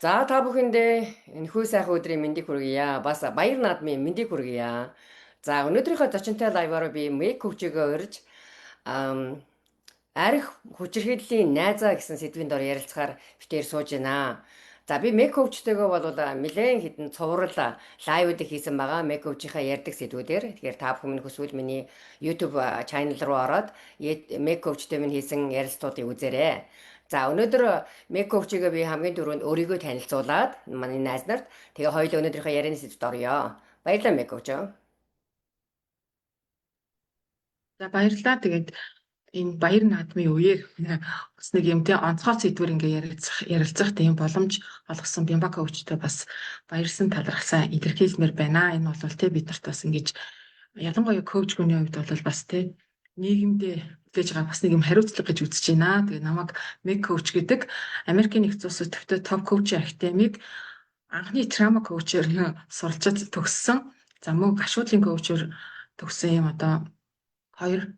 За та бүхэндээ энэхүү сайхан өдрийн мэндийг хүргье. Бас баяр наадмын мэндийг хүргье. За өнөөдрийнхөө зочинтой лайваар би мейк коучигээ урьж ам арх хүчирхийллийн найзаа гэсэн сэдвийн дор ярилцахаар битээр сууж байна. За би мейк коучтэйгээ бол нэлээд хідэн цуврал лайвуудыг хийсэн байгаа. Мейк коучийнхаа ярьдаг сэдвүүдээр. Тэгэхээр та бүхэн минь хүсвэл миний YouTube channel руу ороод мейк коучтэй минь хийсэн ярилцлагуудыг үзээрэй. За өнөөдөр мейк коучигээ би хамгийн түрүүнд өөрийгөө танилцуулаад манай найз нарт тэгээ хоёул өнөөдрийнхөө ярианы сэдвт орё. Баярлалаа мейк коуч. За баярлалаа. Тэгээд энэ баяр наадмын үеэр бас нэг юм тий онцгой сэдвэр ингээ ярилцах тийм боломж олгосон Бямбака өвчтөд бас баярсан талархсан илэрхийлмээр байна. Энэ бол тий бид нарт бас ингэж ялангуяа коуч хүний хувьд бол бас тий нийгэмдээ хүлээж байгаа бас нэг юм хариуцлага гэж үзэж байна. Тэгээ намайг Meg коуч гэдэг Америкийн нэгдсэн улсад төвтэй топ коучинг академиг анхны трама коучээр суралцаж төгссөн. За мөн гашуудлын коучээр төгссөн юм одоо хоёр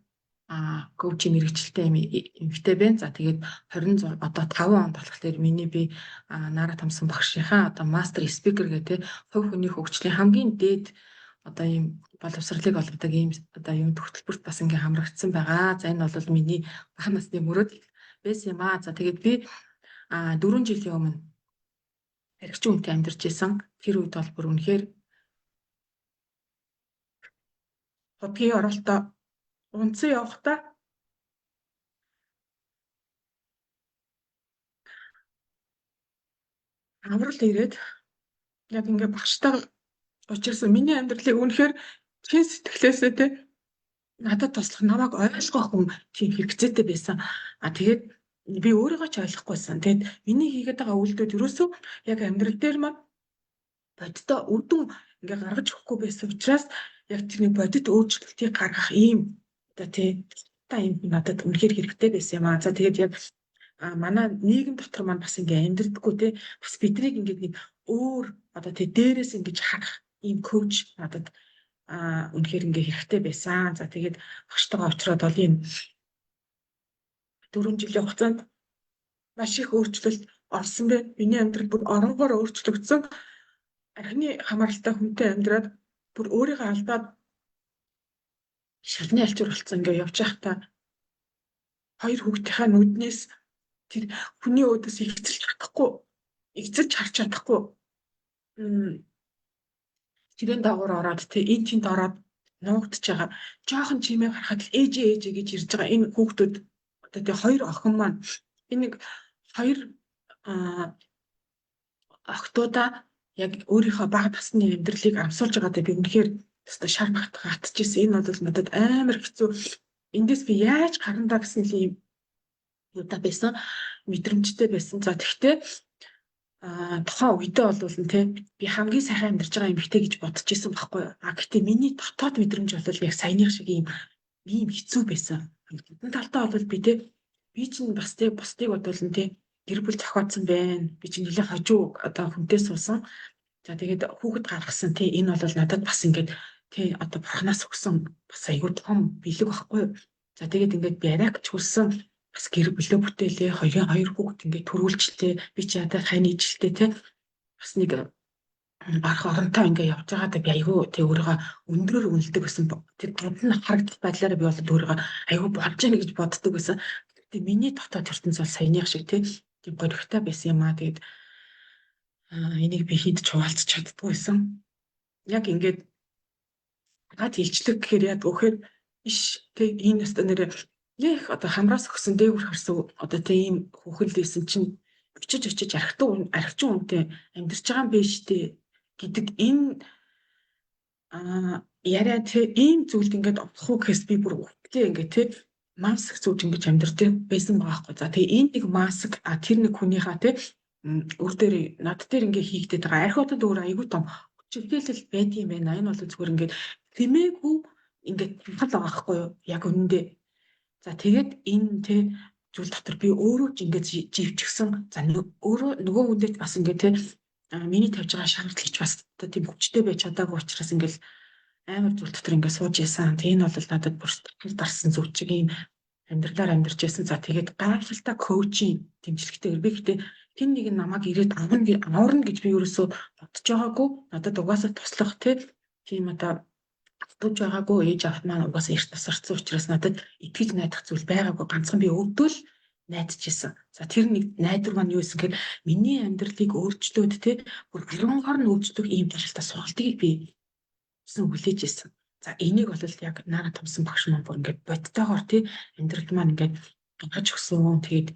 коучинг мэргэжилтэй эмэгтэй байна. За тэгээд 26 одоо 5 он болохоор миний би Нара Тамсан багшийнхаа одоо мастер спикер гэдэг хувь хүний хөгжлийн хамгийн дээд одоо ийм боловсролыг олгодог ийм одоо юм төгтөлбөрт бас ингээ хамрагдсан байгаа. За энэ бол миний бага насны мөрөөд байсан юм аа. За тэгээд би 4 жилийн өмнө архич үнтэй амьдарч исэн. Тэр үед бол бүр үнэхээр хотгийн оролтоо унцсан явахдаа аврал ирээд яг ингээ багштай учирсан миний амьдралыг үнэхээр чин сэтгэлээсээ те надад туслах намайг ойлгох хүн тийм хэрэгцээтэй байсан. Тэгээд би өөрийгөө ч ойлгохгүйсэн. Тэгэд миний хийгээд байгаа үйлдэл ерөөсөө яг амьдрал дээр маань бодиттой үдэн ингээ гаргаж өгөхгүй байсан учраас яг тэрний бодит өөрчлөлтийг гаргах ийм одоо тий та юм надад үнэхээр хэрэгтэй байсан юм аа. За тэгээд яг манай нийгэм дотор маань бас ингээ амьдрдаггүй те бас биднийг ингээ нэг өөр одоо тий дээрээс ингэж харах ийм коуч надад үнэхээр ингээ хэрэгтэй байсан. За тэгээд багштайгаа уулзраад бол энэ 4 жилийн хугацаанд маш их өөрчлөлт орсон бэ. Миний амьдрал бүр оронгоор өөрчлөгдсөн. Архины хамааралтай хүнтэй амьдраад бүр өөрийгөө алдаад шалны альчуур болцсон ингээ явж байхдаа хоёр хүүхдийнхаа нүднээс тэр хүний өөдөөс игцэлж харж чадахгүй тэрэн дагуур ороод тэ энэ тэнд ороод нуугдж байгаа жоохон чимээ харахад л ээжээ гэж ирж байгаа энэ хүүхдүүд одоо тэ хоёр охин маань энэ нэг хоёр охтуудаа яг өөрийнхөө бага насны амьдралыг амсуулж байгаадаа би үнэхээр өстой шар хатчихсэн. Энэ бол надад амар хэцүү. Эндээс би яаж гарандаа гэсэн юм юутай байсан мэдрэмжтэй байсан. За тэгвэл тухайн үедээ бол тэ би хамгийн сайхан амьдарч байгаа эмэгтэй гэж бодож исэн байхгүй. Гэхдээ миний дотоод мэдрэмж бол яг саяных шиг ийм хэцүү байсан. Энэ талтаа бол би чинь бас бусдыг бодвол гэр бүл зохиодсон байна. Би чинь нэлээд хажуу одоо хүнтэй суусан. За тэгээд хүүхэд гаргасан энэ бол надад бас ингээд одоо бурхнаас өгсөн бас аюул том бэлэг байхгүй. За тэгээд ингээд би арайч хүрсэн бас гэр бүлөө бүтээлээ хоёр хүүхэд ингээд төрүүлжлээ. Би чи ядаа хань ижилтэй бас нэг арах оронтой ингээд явж байгаадаа би аюу өөрийгөө өндрөөр үнэлдэг гэсэн. Тэр бодны харагдах байдлаараа би бол өөрийгөө аюу болж яана гэж боддог гэсэн. Тэгээд миний дотоод ертөнц бол саяных шиг тийм горигтой байсан юм аа. Тэгээд энийг би хэд ч хуваалцах чаддгүй байсан. Яг ингээд гад хилчлэг гэхээр яг өөхөр иш энэ өстө нэрээ яг одоо хамраас өгсөн дээгүр харсан одоо ийм хүүхэлдээсэн чинь очиж архичин үнтэй амьдарч байгаа юм биш үү гэдэг энэ яриа ийм зүйлд ингээд авах гэхээс би бүр үхтэй ингээд маск зүүж ингэж амьдарч байсан байгаа байхгүй. За тэгээ энэ нэг маск тэр нэг хүнийхээ өөр дээр над дээр ингээ хийгдээд байгаа архиудад өөр аягүй том хүчирхийлэл байдаг юм байна. Энэ бол зүгээр ингээд тэмээгүй ингээд хал байгаа байхгүй юу? Яг үнэндээ. За тэгээд энэ зүйл дотор би өөрөө ч ингээд живчихсэн. За өөрөө нөгөө хүнтэй бас ингээд миний тавьж байгаа шаардлагч бас тийм хүчтэй байж чадаагүй учраас ингээд амар зүйл дотор ингээд сууж ясан. Тэгээ энэ бол надад бүр сэтгэл дарсан зүйл чиг ийм амьдралаар амьдарч ясан. За тэгээд гайхалтай коучинг дэмжлэгтэй би гэхдээ тэн нэг нь намайг ирээд аварна гэж би ерөөсөө бодож байгаагүй. Надад угаасаа туслах тийм одоо автууж байгаагүй ээж авт маань угаасаа эрт тасарсан учраас надад итгэж найдах зүйл байгаагүй. Ганцхан би өвдөө л найдаж исэн. За тэр нэг найдвар маань юу гэсэн гэхээр миний амьдралыг өөрчлөөд те бүр 10 нь өөрчлөх ийм талтай сургалтыг би гэсэн хүлээж исэн. За энийг бол яг Нара Томсон багш маань бүр ингээд бодтойгоор тий амьдрал маань ингээд гаргаж өгсөн. Тэгээд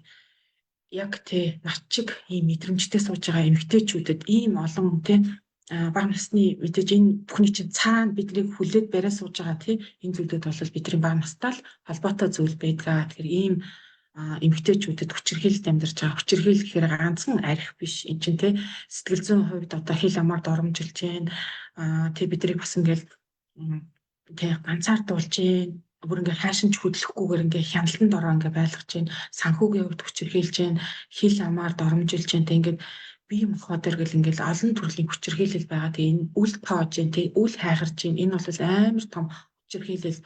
яг тий нар чиг ийм мэдрэмжтэй сууж байгаа эмэгтэйчүүдэд ийм олон тий бага насны мэдээж энэ бүхний чинь цаана биднийг хүлээд бариа сууж байгаа тий энэ зүйлүүд бол бидний бага настай л холбоотой зүйл байдгаа. Тэгэхээр ийм эмэгтэйчүүдэд хүчирхийлэлд амьдарч байгаа. Хүчирхийлэл гэхээр ганцхан арх биш. Эн чинь тий сэтгэл зүйн хувьд одоо хэл амаар доромжилж байна. Тий биднийг бас ингээл тий ганцаардуулж байна. Бүр ингээ хайшинч хөдлөхгүйгээр ингээ хяналтанд ороо ингээ байлгаж байна. Санхүүгийн хувьд хүчирхийлж байна. Хэл амаар доромжилж байна. Тий ингээд бие махбод төр гэл ингээл олон төрлийн хүчирхийлэл байгаа. Тэгээ энэ үл тоож байна. Тий үл хайхарч байна. Энэ бол амар том хүчирхийлэл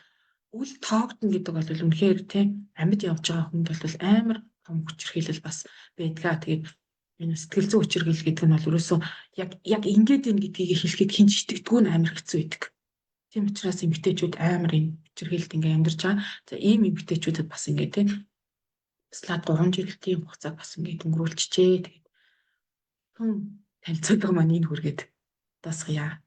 үл тоогдно гэдэг бол үнэхээр тийм амьд явж байгаа хүнд бол амар том хүчирхийлэл бас байдгаа. Тэгээд энэ сэтгэл зүйн хүчирхийлэл гэдэг нь бол ерөөсөө яг ингээд ийн гэдгийг хэлэхэд хинч итгэдэггүй нь амар хэцүү байдаг. Тийм учраас эмэгтэйчүүд амар энэ хүчирхийлэлд ингээ амьдарч байгаа. За ийм эмэгтэйчүүдэд бас ингээ тийм слайд 3 жилийн хугацааг бас ингээ өнгөрүүлчихээ. Тэгээд хүн танилцуулга маань энэ хүргээд тасгая.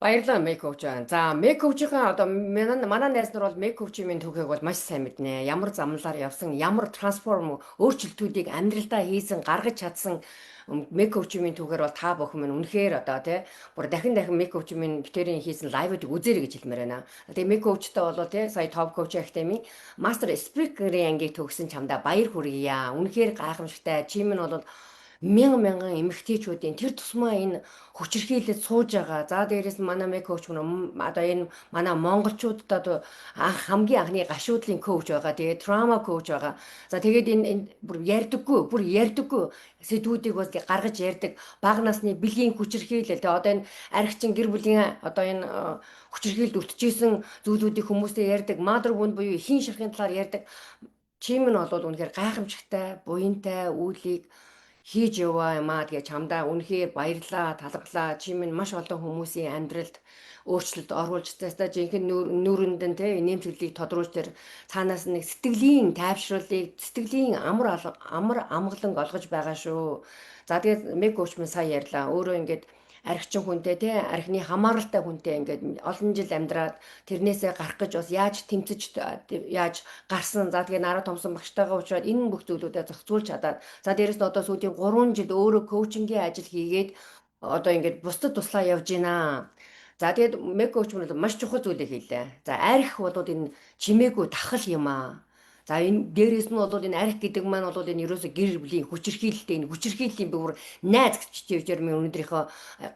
Баярлалаа мейк коуч байна. За мейк коучийн одоо манай найз нар бол мейк коучийн түүхийг бол маш сайн мэднэ. Ямар замналаар явсан, ямар трансформ өөрчлөлтүүдийг амьдралдаа хийсэн, гаргаж чадсан мейк коучийн түүхээр бол та бүхэн минь үнэхээр одоо тий бүр дахин мейк коучийн битэрийн хийсэн лайвуудыг үзээрэй гэж хэлмээр байна. Тэгээ мейк коучтой бол тий сая топ коуч академи мастер спикерийн ангийг төгссөн чамдаа баяр хүргье. Үнэхээр гайхамшигтай. Чи минь бол мянган эмэгтэйчүүдийн тэр тусмаа энэ хүчирхийлэл сууж байгаа. За дээрээс нь манай мэг коуч одоо энэ манай монголчуудад одоо хамгийн анхны гашуудлын коуч байгаа. Тэгээд трама коуч байгаа. За тэгээд энэ бүр ярьдаггүй сэдвүүдийг бас гаргаж ярьдаг. Бага насны бэлгийн хүчирхийлэл. Тэгээ одоо энэ архичин гэр бүлийн одоо энэ хүчирхийлэлд өтчихсэн зүйлүүдийг хүмүүстэй ярьдаг. Mother wound буюу эхийн ширхгийн талаар ярьдаг. Чим нь бол үнэхээр гайхамшигтай, буянтай үйлийг хийж яваа юм аа. Тэгээ чамдаа үнэхээр баярлаа, талархлаа. Чи минь маш олон хүмүүсийн амьдралд өөрчлөлт оруулж тастаа жинхэнэ нүүрэнд нь те нэмсгэлийг тодруулж тэр цаанаас нэг сэтгэлийн тайвшруулыг, сэтгэлийн амар амгаланг олгож байгаа шүү. За тэгээд мэг коуч минь сая ярьлаа. Өөрөө ингээд архичин хүнтэй те архины хамааралтай хүнтэй ингээд олон жил амьдраад тэрнээсээ гарах гэж бас яаж тэмцэж яаж гарсан. За тэгээ Нара Томсон багштайгаа уулзаад энэ бүх зүйлүүдэд зохицуулж чадаад за дээрэс нь одоо сүүлийн 3 жил өөрөө коучингийн ажил хийгээд одоо ингээд бусдад туслаа явж байна. За тэгээд мэг коуч мөн маш чухал зүйлийг хэллээ. За арх бол энэ чимээгүй тахал юм аа. За энэ дээрээс нь бол энэ арх гэдэг маань бол энэ ерөөсө гэр бүлийн хүчирхийлэлтэй энэ хүчирхийллийн бүр найз гэжээр минь өнөөдрийнхөө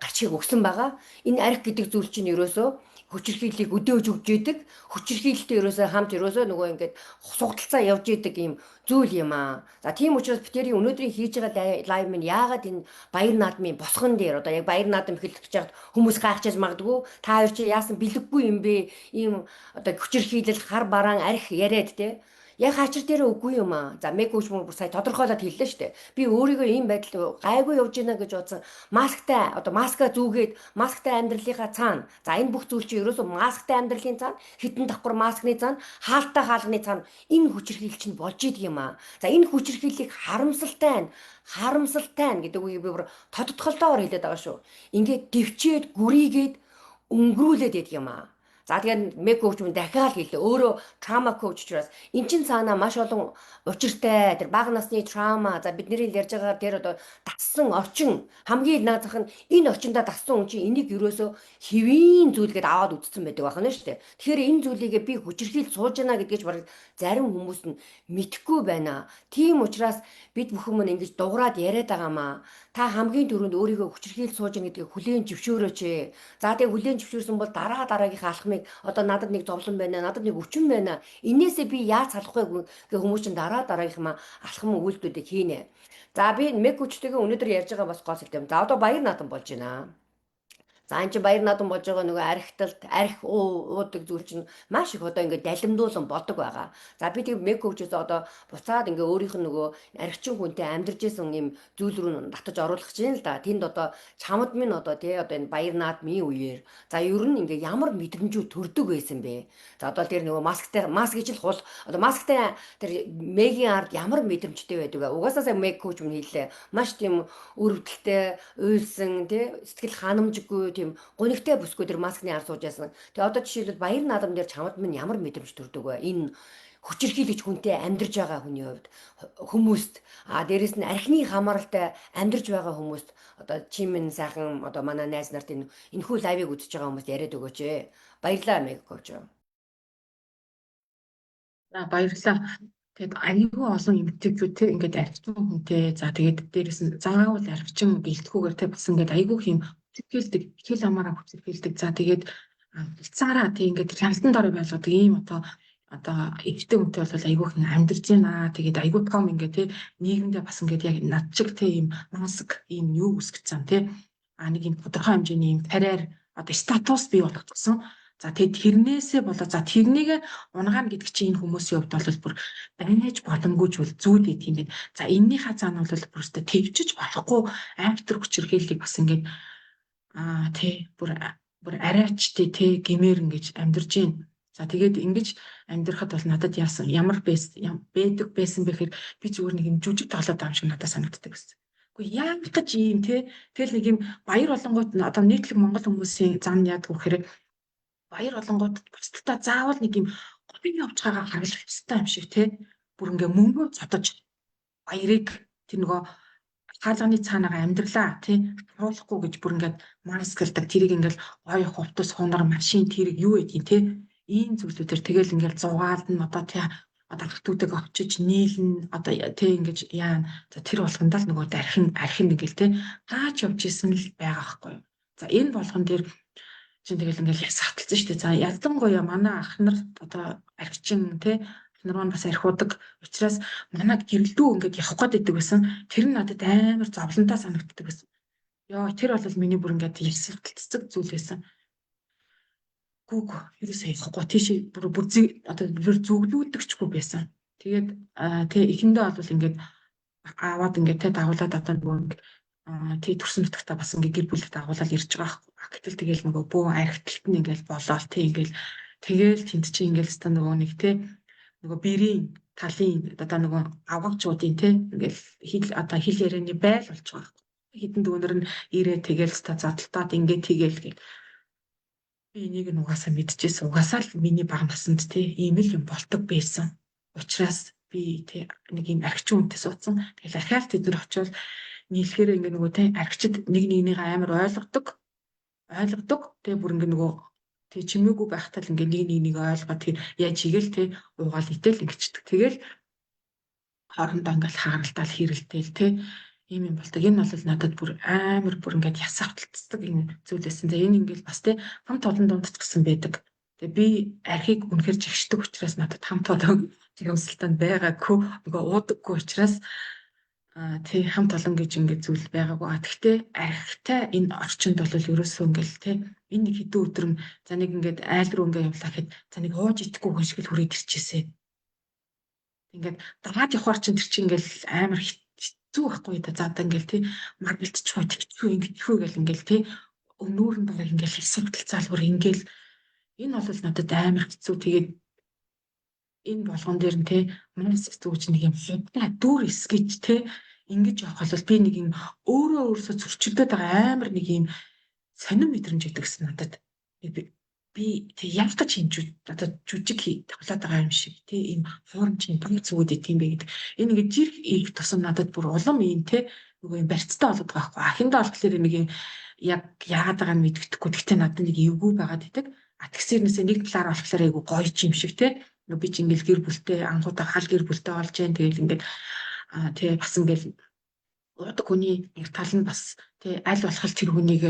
гарчгийг өгсөн байгаа. Энэ арх гэдэг зүйл чинь ерөөсө хүчирхийллийг өдөөж өгч идэг. Хүчирхийлэлтэй ерөөсө хамт ерөөсө нөгөө ингээд сугталцаа явж идэг юм зүйл юм аа. За тийм учраас битэрийн өнөөдрийн хийж байгаа лайв минь яагаад энэ баяр наадмын босгон дээр одоо яг баяр наадам эхэлж чад хүмүүс гайхчихж магадгүй та хоёр чи яасан бэлэггүй юм бэ? Ийм одоо хүчирхийлэл хар бараан арх яриад те яг хачир дээр үгүй юм аа. За мэг үуч мөр сая тодорхойлоод хэллээ шүү дээ. Би өөрийгөө ийм байдал гайгүй явж байна гэж бодсон. Масктай одоо маска зүгээд масктай амьдралынхаа цаана. За энэ бүх зүйл чинь ерөөсөө масктай амьдралын цаана, хитэн давхар маскны цаана, хаалттай хаалганы цаана энэ хүчирхийлэл чинь болж идэг юм аа. За энэ хүчирхийллийг харамсалтай гэдэг үгийг би бүр тодтголтоор хэлээд байгаа шүү. Ингээд төвчээд гүрийгээд өнгөрүүлээд идэг юм аа. За тэгээд мэг коуч мөн дахиад хэлээ. Өөрөө трама коуч учраас эн чин цаанаа маш олон учиртай тэр бага насны трама за бидний ярьж байгаа тэр одоо дассан орчин хамгийн наазах нь энэ орчиндаа дассан хүн чинь энийг ерөөсөө хэвийн зүйлгээд аваад үтцсэн байдаг байна шүү дээ. Тэгэхээр энэ зүйлийг би хүчирхийл сууж яана гэдгийг бараг зарим хүмүүс нь мэдхгүй байна. Тийм учраас бид бүхэн мөн ингэж дуурайд яриад байгаамаа. Та хамгийн түрүүнд өөрийгөө хүчирхийл сууж яана гэдгийг хүлээн зөвшөөрөөч. За тэгээ хүлээн зөвшөөрсөн бол дараагийнхаа алхмыг одоо надад нэг зовлон байна, надад нэг өвчин байна. Инээсээ би яаж салах вэ гэх хүмүүс чинь дараагийнхаа алхам үйлдэлүүдийг хийнэ. За би мэг хүчтэйгээ өнөөдөр ярьж байгаа бас гол юм. За одоо баяр наадам болж байна. За энэ чинь баяр наадам болж байгаа нөгөө архиталт, арх уудаг зүйл чинь маш их одоо ингээд далимдуулан бодог байгаа. За би тийм мег хөгжөөс одоо буцаад ингээ өөрийнх нь нөгөө архичин хүнтэй амьдарч исэн юм зүйл рүү татаж оруулах гэж юм л да. Тэнд одоо чамд минь одоо тий одоо энэ баяр наадмын үеэр за ер нь ингээ ямар мэдрэмжүүд төрдөг байсан бэ? За одоо тэр нөгөө маск гэж л хул одоо масктай тэр мегийн ард ямар мэдрэмжтэй байдаг вэ? Угаасаа сая мег хөгж мөн хэллээ. Маш тийм өрөвдөлтэй, уйлсан тий сэтгэл ханамжгүй тийм гунигтай бүсгүй тэр маскны ар сууж яасан. Тэгээ одоо жишээлбэл баяр наадам дээр чамд минь ямар мэдрэмж төрдөг вэ? Энэ хүчирхийлэгч хүнтэй амьдарч байгаа хүний хувьд хүмүүст дээрэс нь архины хамааралтай амьдарч байгаа хүмүүст одоо чи минь сайхан одоо манай найз нарт энэхүү лайвыг үзэж байгаа хүмүүст яриад өгөөч ээ. Баярлалаа мег коуч. За баярлалаа. Тэгээд аюулгүй олон эмэгтэйчүүд те ингээд архичин хүнтэй за тэгээд дээрэс нь заавал архичин бэлтгүүгээр те бас ингээд аюулгүй юм хүчирхийлдэг, хэл амаараа хүчирхийлдэг. За тэгээд хилцаараа те ингээд хяналтан дор байлгадаг ийм одоо эмэгтэй хүнтэй бол аюулгүй хэн амьдарч байна. Тэгээд аюулгүй том ингээд те нийгэмдээ бас ингээд яг над шиг те ийм маск ийм юу үсгэсэн те нэг ийм тодорхой хэмжээний ийм карьер одоо статус бий болгочихсон. За тэгэд тэрнээсээ болоо за тэрнийг унгаана гэдэг чинь энэ хүмүүсийн хувьд бол бүр байж боломгүй зүйл ээ тийм байна. За эннийхээ цаана бол бүрстэ твчиж болохгүй айхтар хүчирхийллийг бас ингээд тий бүр арайч тий гэмээр ингэж амьдарч байна. За тэгээд ингэж амьдрахад бол надад яасан ямар байдаг байсан бэхээр би зүгээр нэг юм жүжиг тоглоод байгаа юм шиг надад санагддаг байсан. Гэхдээ яг гэж ийм тий тэгэл нэг юм баяр болонгууд одоо нийтлэг монгол хүмүүсийн зам яадаг вэ гэхээр баяр болонгууд бусдаа заавал нэг юм гомын явж байгаа харуулах хэрэгтэй юм шиг тий бүр ингээ мөнгөө цотож баярыг тэр нөгөө хаалганы цаанаага амьдралаа тий харуулахгүй гэж бүр ингээд маскалдаг тэрийг ингээл ой хувцас хунар машин тэрийг юу гэдгийг тий ийм зүйлүүдээр тэгэл ингээл зугаалд нь одоо тий одоо хатуудаг очиж нийлэн одоо тий ингэж яана за тэр болгондоо л нөгөө архин ингээл тий гаач явж исэн л байгаа байхгүй юу. За энэ болгон дээр чинь тэгэл ингээл ясааталсан шүү дээ. За ялангуяа манай ах нар одоо архичин тий нар маань бас архиудаг учраас манайд гэрэлдүү ингээд явах гээд байдаг байсан. Тэр нь надад амар зовлонтой санагддаг байсан. Йоо тэр бол миний бүр ингээд ясааталцдаг зүйл байсан. Гүг ерөөсөө явахгүй тийш бүр одоо бүр зүглүүлдэгчгүй байсан. Тэгээд тэг эхэндээ бол ингээд аваад ингээд тэ дагуулад одоо нөгөө тий төрсөн нутагтаа бас ингээд гэр бүлд дагуулаад ирж байгаа байхгүй. Гэтэл тэгэл нөгөө бөө архиталт нь ингээд болоод тий ингээд тэгэл тэнд чи ингээд ста нөгөө нэг тий нөгөө бэрийн талын одоо нөгөө авгагчуудын тий ингээл одоо хэл ярианы байл болж байгаа байхгүй. Хитэн дүүнэр нь ирээ тэгэл ста задлтаад ингээд тэгэл гэх би энийг нь угаасаа мэдчихсэн. Угаасаа л миний бага насанд тий ийм л юм болдог байсан. Учираас би тий нэг юм архичин үнтэй суудсан. Тэгэл архиалт эдгээр очивол нийлэхээр ингээ нөгөө тий архичид нэг нэгнийг амар ойлгодог. Тэгээ бүр ингээ нөгөө тий чимээгүй байхтаа л ингээ нэг нэг ойлгоод тэр яаж хийгээл тий уугаал итэл ингэчдэг. Тэгэл хоорондоо ингээл хааралдаал хэрэлдээл тий ийм юм болдог. Энэ бол надад бүр амар бүр ингээд ясаалтцдаг юм зүйлсэн. За энэ ингээл бас тий хамт олон дунд ч гэсэн байдаг. Тэгээ би архийг үнэхэр жигшдэг учраас надад хамт олон жигэмсэлтэнд байгаагүй нөгөө уудаггүй учраас тий хамт олон гэж ингээд зүйл байгаагүй. Гэхдээ архитай энэ орчинд бол ерөөсөө ингээл тий энэ нэг хэдэн өдөр нь за нэг ингээд айл руу ингээд явлаа гэхэд за нэг ууж идэхгүй хүн шиг л хүрээд ирчихээсэ. Ингээд дагаад явахар чинь тэр чинь ингээл амар хэцүү байхгүй да. За одоо ингээл тий маргалдчихгүй тэгчихгүй ингэчихгүй гэл ингээл тий өнөөр нь баг ингээл хэсэгдэлцаалгуур ингээл энэ бол надад амар хэцүү. Тэгээд энэ болгон дээр нь тий манайс зүгч нэг юм худаа дүр эсгэж тий ингэж явах бол би нэг юм өөрөөсөө зөрчилдөд байгаа амар нэг юм сонир мэдрэмж өгдөгсөн надад. Би тэг яг гэж энэ одоо жүжиг тоглоод байгаа юм шиг тий ийм форм чинь том зүгүүд идэм бэ гэдэг. Энэ ингээд жирх их тусам надад бүр улам ийм тий нөгөө юм барьцтай болоод байгаа байхгүй. Ахиндаа болохоор нэг юм яг яагаад байгааг нь мэддэхгүй. Гэхдээ надад нэг эвгүй байгаад идэг. Тэгсэрнээсээ нэг талаар болохоор айгу гоё юм шиг тий. Би ч ингээл гэр бүлтэй анхудаа хал гэр бүлтэй болж जैन тэгэл ингээд тий бас ингээл уудаг хүний нэг тал нь бас тий аль болох тэр хүнийг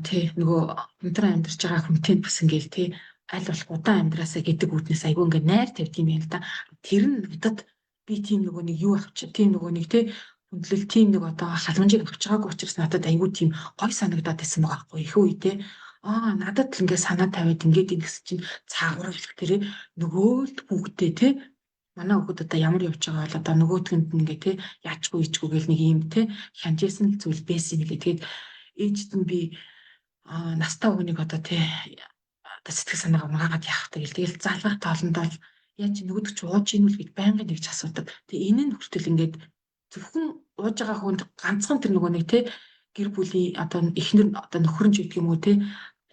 тий нөгөө өндөр амьдарч байгаа хүнтэй бас ингээл тий аль болох удаан амьдраасаа гэдэг үүднээс айгүй ингээд найр тавьд юм байна л да. Тэр нь надад би тийм нөгөө нэг юу авч тийм нөгөө нэг тий Хүндлэл тийм нэг одоо халамжийг авч байгаагүй учраас надад айгүй тийм гой санагдаад байсан байгаа байхгүй их үедээ. Надад л ингээд санаа тавиад ингээд ингэс чинь цаагуур хэлэх тэрэ нөгөөлд хүүхдээ те манай хүүхэд одоо ямар явж байгаа бол одоо нөгөөтгөнд нь ингээд те яачгүй ичгүй гэл нэг юм те хянжсэн зүйл байсан юм гээ. Тэгээд ээжд нь би настай өгнийг одоо те одоо сэтгэл санаагаа угаагаад яах вэ гэл тэгэл залгах тоолондоо яа чи нөгөөд чи ууж ийн үл гэж байнгын нэгж асуудаг. Тэгээ энэ нь хүртэл ингээд зөвхөн ууж байгаа хүнд ганцхан тэр нөгөө нэг те гэр бүлийн одоо эхнэр одоо нөхөр нь ч гэдэг юм уу те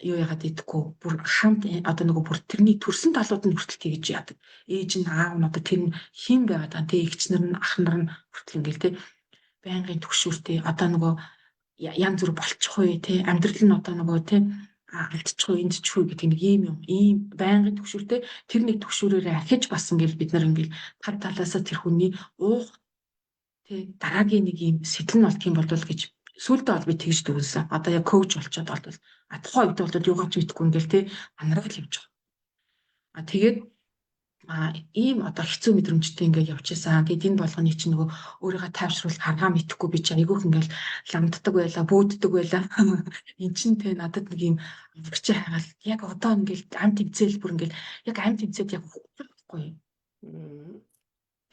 юу яагаад идэхгүй бүр хамт одоо нөгөө бүр тэрний төрсөн талууд нь хүртэл тэгж яадаг. Ээж нь аав нь одоо тэр нь хэн байгаад байгаа те эгчнэр нь ах нар нь хүртэл ингээл те байнгын төгшүүртэй одоо нөгөө янз бүр болчих уу те амьдрал нь одоо нөгөө те алдчих уу энд ч хүү гэдэг нэг ийм байнгын төгшүүртэй тэр нэг төгшүүрээрээ ахиж басан гэл бид нар ингээл тав талаасаа тэр хүний уух тий дараагийн нэг юм сэтэл нь болтгийн болвол гэж сүүлдээ бол би тэгж дүгнсэн. Одоо яг коуч болчиход болвол тухайн үед бол юугаач мэдхгүй ингээл тий анараа л явж байгаа. Тэгээд ийм одоо хэцүү мэдрэмжтэй ингээд явчихсан. Тэгээд энэ болгоны чинь нөгөө өөрийгөө тайвшруулах аргаа мэдэхгүй би чи айгүйх ингээд ламддаг байла, бүүддэг байла. Эн чин тэ надад нэг юм авчи хайгаал яг одоо ингээд амт тэмцээл бүр ингээд яг амт тэмцээд яг байхгүй.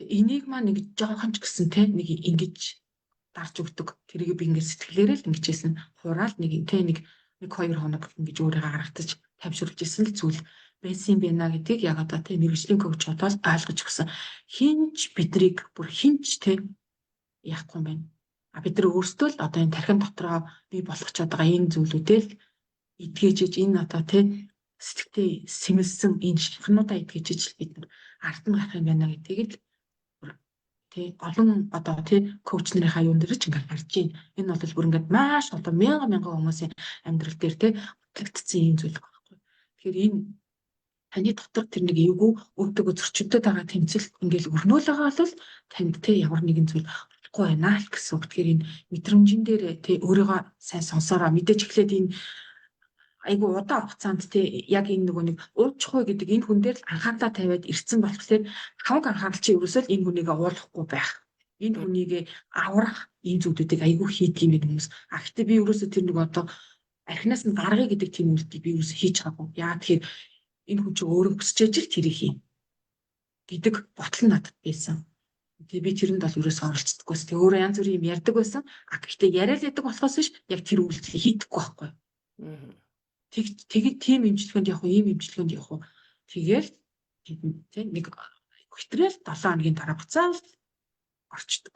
Энийг маа нэг жоохон ч гэсэн те нэг ингэж дарж өгдөг. Тэрийг би ингээд сэтгэлээрээ л ингэжсэн. Хураал нэг те нэг 2 хоног ингэж өөрийгөө гаргатаж тавьшруулж исэн л зүйл байсан байна гэдгийг яг одоо те мэргэжлийн коуч бодоод ойлгож өгсөн. Хинч бидрийг бүр хинч те яахгүй юм байна. Бид нар өөрсдөө л одоо энэ тархин дотроо бий болгож чаддаг энэ зүйлүүдээ л эдгэжиж энэ одоо те сэтгэлтэй сэмэлсэн энэ шахнуудаа эдгэжиж бид нар ард нь гарах юм байна гэдгийг л тий олон одоо тий коуч нарын юун дээр ч ингээд гарч ийн. Энэ бол бүр ингээд маш одоо мянган хүмүүсийн амьдрал дээр тий хөтлөгдсөн юм зүйл байхгүй. Тэгэхээр энэ таны дотор тэр нэг эвгүй өөртөө зөрчилдөд байгаа тэмцэл ингээд өрнөөл байгаа бол танд тий ямар нэгэн зүйл болохгүй байна л гэсэн үг. Тэгэхээр энэ мэдрэмжин дээр тий өөрийгөө сайн сонсороо мэдээж эхлээд энэ айгу удаан хугацаанд тий яг энэ нөгөө нэг уучих вэ гэдэг энэ хүн дээр л анхаарлаа тавиад ирсэн болохоор хамаг анхаарал чи ерөөсөө л энэ хүнийг уулахгүй байх. Энэ хүнийг аврах энэ зүйлүүдийг айгу хийдэг юм хүмүүс. Гэхдээ би ерөөсөө тэр нэг одоо архинаас нь гаргая гэдэг тийм үйлдэл би ерөөсөө хийж байгаагүй. Яа тэгэхээр энэ хүн чи өөрөө хүсчээж л тэрийг хий гэдэг ботл нь надад байсан. Тэгээ би тэрэнд бол ерөөсөө оролцдоггүй. Тэгээ өөрөө янз бүрийн юм ярьдаг байсан. Гэхдээ яриад яадаг болохоос биш яг тэр үйлдэлийг хийдэггүй байхгүй. Тэгээд тийм имжлэгэнд явах уу, ийм имжлэгэнд явах уу. Тэгээл тийм нэг хэтрэл 7 хоногийн дараа буцаал орчдөг.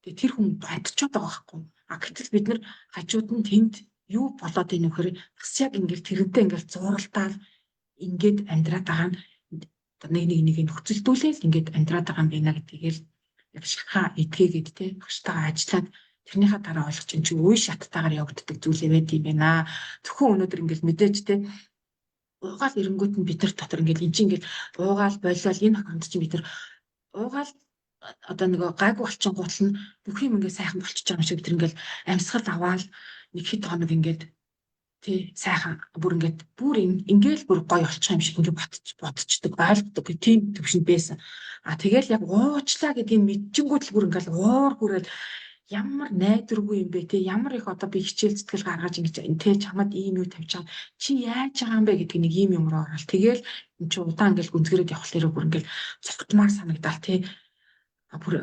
Тэгээ тэр хүн бодчиход байгаа байхгүй. Гэтэл бид нар хажууд нь тэнд юу болоод ийм нөхөр бас яг ингээл тэрнтэй ингээл зуралдаал ингээд амьдраад байгаа нь нэг нөхцөлдүүлээл ингээд амьдраад байгаа юм байна гэдгийг л яг шахаа эдгээгээд те багштайгаа ажиллаад тэрнийхээ дараа ойлгож чинь чи үе шаттайгаар явагддаг зүйлээ байд юм байна. Зөвхөн өнөөдөр ингээл мэдээж те уугаал эренгүүт нь бид нар дотор ингээл эн чинь ингээл уугаал болиол энэ хонд чинь бид нар уугаал одоо нэг гайгүй болчин гутал нь бүх юм ингээд сайхан болчихж байгаа юм шиг бид нар ингээл амьсгал аваал нэг хэд хоног ингээд тий сайхан бүр ингээл бүр гоё болчих юм шиг ингээд бодчихдог ойлгодог тийм төвшөнд байсан. Тэгэл яг уучлаа гэдгийг мэдчихэнгүүт л бүр ингээл уур хүрэл ямар найдваргүй юм бэ те ямар их одоо би хичээл зүтгэл гаргаж ингэж те чамд ийм юу тавьж байгаа чи яаж байгаа юм бэ гэдэг нэг ийм юм руу орол тэгэл эн чи удаан ингээл гүнзгэрээд явхлаараа бүр ингээл цогтмаар санагдал те бүр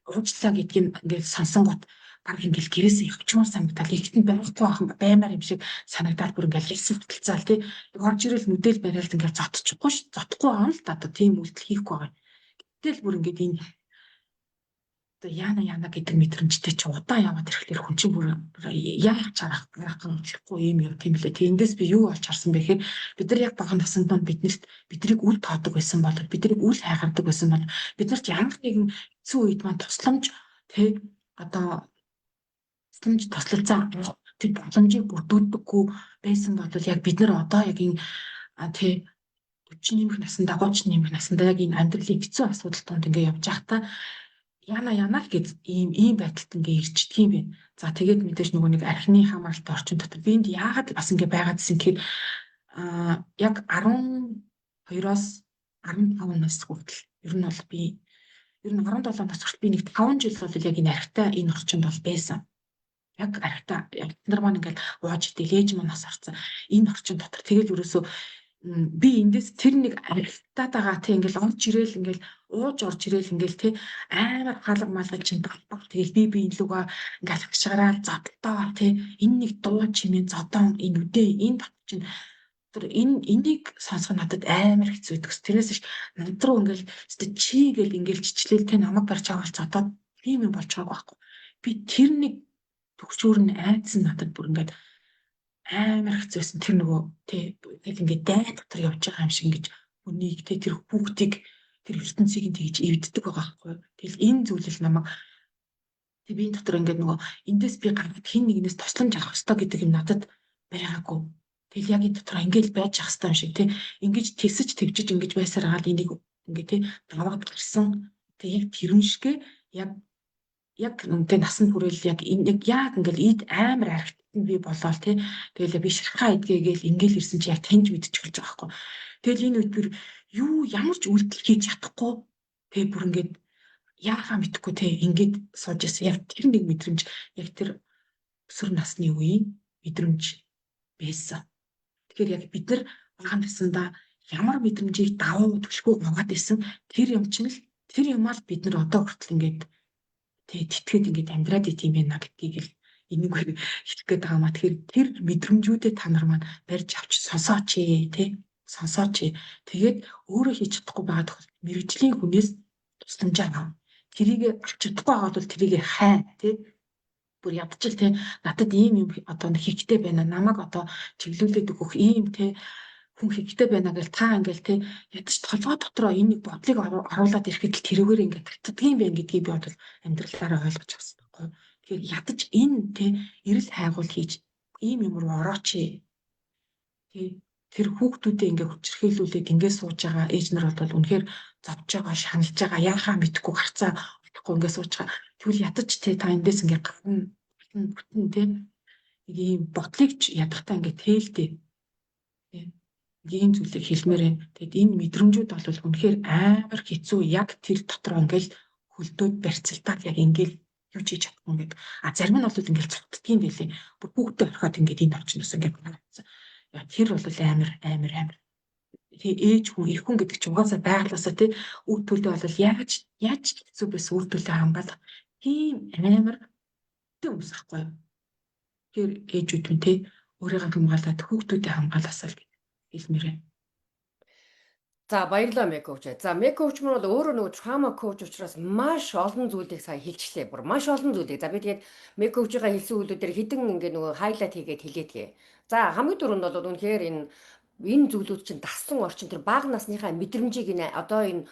уучлаа гэдгийг ингээл сонсон гот баг ингээл гэрээсээ явчмаар санагдал ихтэн байхгүй баймаар юм шиг санагдал бүр ингээл хэлсэн хөтөлцөөл те орж ирэл нүдэл бариад ингээл зодчихгүй ш зодохгүй байгаа л да одоо тийм үйлдэл хийхгүй байгаа. Гэтэл бүр ингээд энэ яана гэдэг мэдрэмжтэй чи удаан яваад ирэхлээр хүн чинь бүр яаж чарах байхгүй юм юм тийм лээ. Тэндээс би юу олж харсан бэ гэхээр бид нар яг бага наснд нь биднийг үл тоодог байсан бол биднийг үл хайгардаг байсан бол биднэрт ямар нэгэн хэцүү үед маань тусламж тий одоо тусламж туслалцаа тэр боломжийг бүрдүүлдэггүй байсан бол яг бид нар одоо яг энэ тий 40 нэмэх насндаа 30 нэмэх насндаа яг энэ амьдралын хэцүү асуудал донд ингээ явж байхдаа яна л гэж ийм байдалд ингээ ирчдэг юм байна. За тэгээд мэдээж нөгөө нэг архины хамааралтай орчин дотор би энд яагаад бас ингээ байгаадсэн гэхээр яг 12-оос 15 нас хүртэл ер нь бол би ер нь 17 нас хүртэл би нэг 5 жил бол яг энэ архитай энэ орчинд бол байсан. Яг архитай яг нар маань ингээл ууж идэл ээж маань нас орцсон энэ орчин дотор тэгэл ерөөсөө би эндээс тэр нэг архитаад байгаа те ингээл орж ирээл ингээл ууж орж ирээл ингээл те амар хаалга малгал чинь балбал тэгэл би энэ луга ингээл агшгараа зодтоо те энэ нэг дуу чимээ зодон энэ үдээ энэ бат чинь тэр энийг сонсох надад амар хэцүү байдаг. Тэрээс ш над руу ингээл чи гэл ингээл чичлэл те намайг барьж байгаа бол зодоод тийм юм болж байгааг байхгүй. Би тэр нэг төгсөөр нь айдас нь надад бүр ингээд амар хэцүүсэн тэр нөгөө тэг ингээд дай дотор явж байгаа юм шиг ингэж үнийг тэг тэр хүүхдийг тэр ертөнцийг нь тэгж эвддэг байгаа байхгүй. Тэгэл энэ зүйлэл намайг тэг би энэ дотор ингээд нөгөө эндээс би гараад хин нэгнээс тусламж авах хэрэгтэй гэдэг юм надад байгаагүй. Тэгэл яг энэ дотор ингээд байж ах хэрэгтэй юм шиг тэг ингэж тэсэж твжиж ингэж байсаар хаал энийг ингээд тэг даваад гэрсэн тэг яг тэрэн шигэ яг үнтэй насанд хүрээл яг яг ингээл ид амар архит би болоод тий. Тэгэл би шархаа идгээгээл ингээл ирсэн чи яг таньж мэдчихүүлж байгаа байхгүй. Тэгэл энэ үед бүр юу ямар ч үйлдэл хийж чадахгүй. Тэгээ бүр ингээд яахаа мэдэхгүй тий. Ингээд сууж ирсэн. Яг тэр нэг мэдрэмж яг тэр өсвөр насны үеийн мэдрэмж байсан. Тэгэхээр яг бид нар бага наснда ямар мэдрэмжийг давуу төлхөө угаад исэн тэр юм чинь л тэр юмаа л бид нар одоо хүртэл ингээд тэгээ тэтгээд ингээд амьдраад ит юм байна гэдгийг л энийг хэлэх гээд байгаа маа. Тэгэхээр тэр мэдрэмжүүдээ та нар маань барьж авч сонсооч тий. Сонсооч. Тэгээд өөрөө хийж чадахгүй байгаа тохиолдолд мэрэгжлийн хүнээс тусламж аваа. Тэрийг авч чадахгүй байгаа бол тэрийг хай тий. Бүр ядчил тий. Надад ийм юм одоо хэрэгтэй байна. Намайг одоо чиглүүлээд өгөх ийм тий хүн хэрэгтэй байна гэл та ингээл те ядч толгой дотроо энэ нэг бодлыг оруулаад ирэхэд л тэрүүгээр ингээд татдгийн байх гэдгийг би бодвол амьдралаараа ойлгож авсан байхгүй. Тэгэхээр ядаж энэ те эрэл хайгуул хийж ийм юм руу орооч. Тий тэр хүүхдүүдээ ингээд хүчрхийлүүлээд ингээд сууж байгаа ээж нар бол үнэхээр зовж байгаа, шаналж байгаа, яахаа мэдхгүй гарцаа олохгүй ингээд сууж байгаа. Тэгвэл ядаж те та эндээс ингээд гарна бүтэн те нэг ийм бодлыг ядахтаа ингээд тээлтэй. Ийм зүйлийг хэлмээр байна. Тэгэд энэ мэдрэмжүүд бол үнэхээр амар хэцүү яг тэр дотор ингээл хөлдөөд барьцалтаад яг ингээл юу ч хийж чадахгүй ингээд зарим нь бол ингээл цогтдгийн байлээ. Бүр бүгдээ ороход ингээд энэ орчноос ингээд гарсан. Яа тэр бол амар. Тэгээ ээж хүн их хүн гэдэг чинь угаасаа байглаасаа тий үр төлөө бол яаж хэцүү байсан үр төлөө хамгаалах тийм амар хүмүүс ахгүй. Тэр ээжүүд нь тий өөрийгөө хамгаалаад хүүхдүүдэд хамгаалаасаа л хэлмээр. За баярлалаа Мэг коуч. За Мэг коуч мөр бол өөрөө нөгөө trauma coach учраас маш олон зүйлийг сая хэлчихлээ. Бүр маш олон зүйлийг. За би тэгээд Мэг коучийн хэлсэн үйлүүдээр хэдэн ингээ нөгөө хайлайт хийгээд хэлээдгээ. За хамгийн түрүүнд бол үнэхээр энэ зүйлүүд чинь дассан орчин тэр бага насныхаа мэдрэмжийг энэ одоо энэ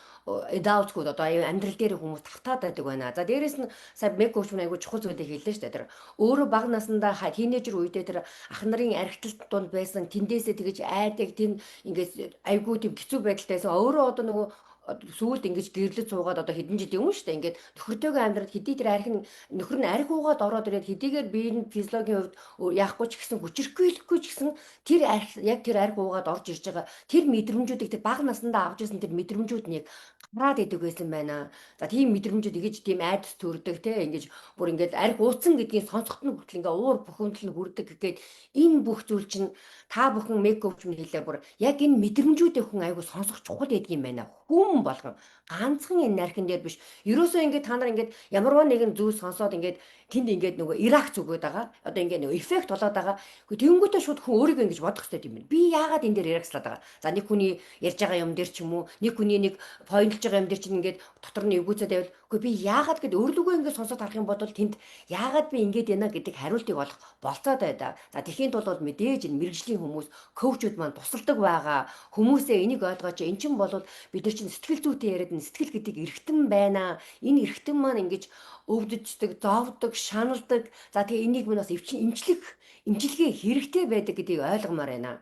adulthood одоо амьдрал дээр хүмүүс тавтаад байдаг байна. За дээрэс нь сая Мэг коуч мөр айгуу чухал зүйлийг хэллээ шүү дээ. Тэр өөрөө бага наснда тийнейжер үедээ тэр ах нарын архиталт донд байсан тэндээсээ тэгэж айдаг тэнд ингээд айгуу тийм хэцүү байдалтайсан. Өөрөө одоо нөгөө сүүлд ингэж гэрлэж суугаад одоо хэдэн жил юм шүү дээ. Ингээд нөхөртөөгөө амьдрал хэдий тэр архин нөхөр нь архи уугаад ороод ирээд хэдийгээр биеийн физиологийн хувьд яахгүй ч гэсэн хүчирхийлэхгүй ч гэсэн тэр архи яг тэр архи уугаад орж ирж байгаа тэр мэдрэмжүүдийг тэр бага наснда авч ирсэн тэр мэдрэмжүүд нь яг гараад идэг байсан байна. За тийм мэдрэмжүүд ингэж тийм айдас төрдөг те ингэж бүр ингээд архи ууцсан гэдгийг сонсоход нь хүртэл ингээ уур бухимдал нь хүрдэг гэгээд энэ бүх зүйл чинь та бүхэн Мэг коуч минь хэлээ бүр яг энэ мэдрэмжүүдээ хүн айгу сонсох чухал гэдэг юм байна. Хүн болгон ганцхан энэ нархин дээр биш. Ерөөсөө ингээд та нар ингээд ямарваа нэгэн зүйл сонсоод ингээд тэнд ингээд нөгөө Ирак зүгөөд байгаа. Одоо ингээд нөгөө эффект болоод байгаа. Тэгэнгүүтээ шууд хүн өөрийгөө ингэж бодох хэрэгтэй юм байна. Би яагаад энэ дээр Иракслаад байгаа. За нэг хүний ярьж байгаа юм дээр ч юм уу, нэг хүний нэг поинтлж байгаа юм дээр чинь ингээд дотор нь эвгүүцээд байвал үгүй би яагаад гэд өөрлөгөө ингээд сонсоод харах юм бол тэнд яагаад би ингээд яана гэдэг хариултыг олох болцоод байдаг. За тэхийн тулд бол мэдээж энэ мэрэгжлийн хүмүүс, коучуд маань тусалдаг байгаа. Хүмүүсээ энийг ойлгооч. Эн чинь бол бид нар чинь сэтгэл зүйтэй яриад сэтгэл гэдэг эргэтэн байна. Энэ эргэтэн маань ингэж өвдөждөг, зовдөг, шаналдаг. За тэгээ энийг мөн бас имчилгээ хэрэгтэй байдаг гэдгийг ойлгомоор байна.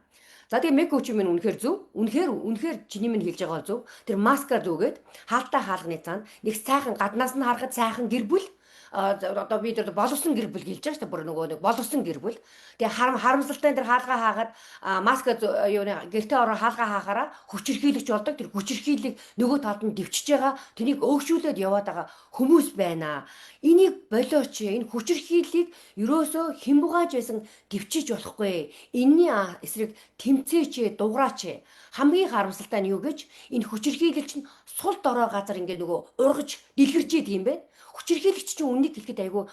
За тэгээ Мэг коуч минь үнэхээр зөв. Үнэхээр чиний минь хэлж байгаа бол зөв. Тэр маска зүгээд хаалтаа хаалганы цаана нэг сайхан гаднаас нь харахад сайхан гэр бүл одоо бид боловсон гэр бүл гэлж байгаа шүү дээ. Бүр нөгөө нэг боловсон гэр бүл. Тэгээ харамсалтай энэ хаалгаа хаагаад маск юу гэртээ ороо хаалгаа хаахаараа хүчирхийлэгч болдог. Тэр хүчирхийлэг нөгөө талд нь дэвчиж байгаа. Тэнийг өөгшүүлээд яваад байгаа хүмүүс байна. Энийг болооч энэ хүчирхийллийг ерөөсөө хямбугааж байсан дэвчиж болохгүй. Энийний эсрэг тэмцээч, дуграач. Хамгийн харамсалтай нь юу гэж энэ хүчирхийлэгч нь сул дорой газар ингээд нөгөө ургаж дэлгэрч идэг юм байна. Хүчирхийлэгч чинь үннийг хэлэхэд айгүй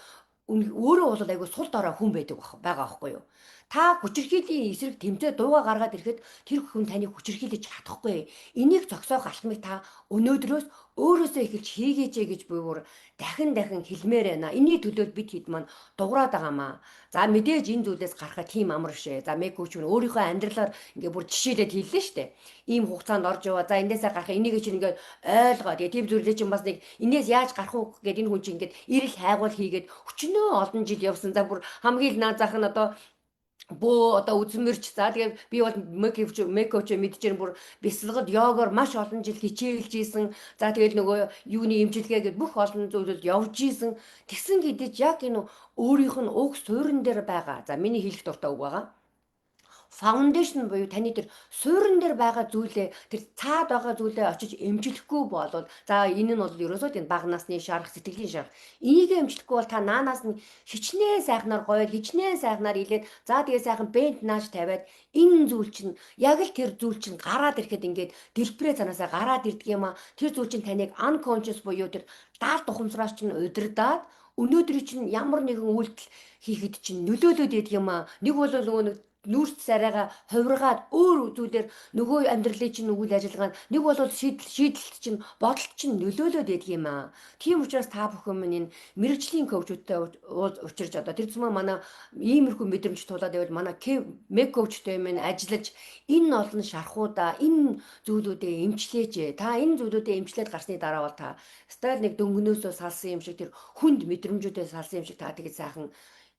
өөрөө бол айгүй сул дорой хүн байдаг байгаа байхгүй юу? Та хүчирхийллийн эсрэг тэмцээ дууга гаргаад ирэхэд тэр хүн таныг хүчирхийлж чадахгүй. Энийг зогсоох алтмыг та өнөөдрөөс өөрөөсөө эхэлж хийгээч гэж буюу дахин хэлмээр байна. Энийний төлөө бид хэд маань дуграад байгаамаа. За мэдээж энэ зүйлээс гарахад тийм амар шээ. За мэг хүч өөрийнхөө амьдралаар ингээ бүр жишээлээд хэллээ штэ. Ийм хугацаанд орж яваа. За эндээсээ гарах энийг чинь ингээ ойлгоо. Тэгээ тийм зүйлээ чинь бас нэг энээс яаж гарах уу гэд энэ хүн чинь ингээ ирэл хайгуул хийгээд өчнөө олон жил явсан. За бүр хамгийн наад зах нь одоо одоо үзмэрч за тэгээ би бол мекоч мэдчихэр бүр бясалгад йогоор маш олон жил хичээлж ийсэн. За тэгээд нөгөө юуны эмчилгээ гэд бүх олон зүйлүүд явж ийсэн. Тэгсэн гэдэж яг энэ өөрийнх нь уг суурин дээр байгаа. За миний хэлэх дуртай үг байгаа. Фаундейшн буюу таны тэр суурин дээр байгаа зүйлээ тэр цаад байгаа зүйлээ очиж эмчлэхгүй болвол за энэ нь бол ерөөсөө энэ бага насны шарах сэтгэлийн шарах энийг эмчлэхгүй бол та наанаас нь хичнээн сайхнаар гоёд хичнээн сайхнаар илээд за тэгээ сайхан бент нааш тавиад энэ зүйл чинь яг л тэр зүйл чинь гараад ирэхэд ингээд дэлбэрээ цанаасаа гараад ирдэг юм а тэр зүйл чинь таныг unconscious буюу тэр даалт ухамсараас чинь удирдаад өнөөдөр чинь ямар нэгэн үйлдэл хийхэд чинь нөлөөлөд байдаг юм а нэг бол нөгөө нэг нүүрс царайгаа хувиргаад өөр зүйлээр нөгөө амьдралын чинь үйл ажиллагаа нэг бол шийдэлт чинь бодолт чинь нөлөөлөд байдаг юм аа. Тийм учраас та бүхэн минь энэ мэрэгжлийн коучтой учирч одоо тэр зам манай иймэрхүү мэдрэмж тулаад байвал манай мэг коучтой минь ажиллаж энэ олон шархуудаа энэ зүйлүүдээ эмчлээч. Та энэ зүйлүүдээ эмчлээд гарсны дараа бол та стайл нэг дөнгөнөөсөө салсан юм шиг тэр хүнд мэдрэмжүүдээ салсан юм шиг та тэгээд сайхан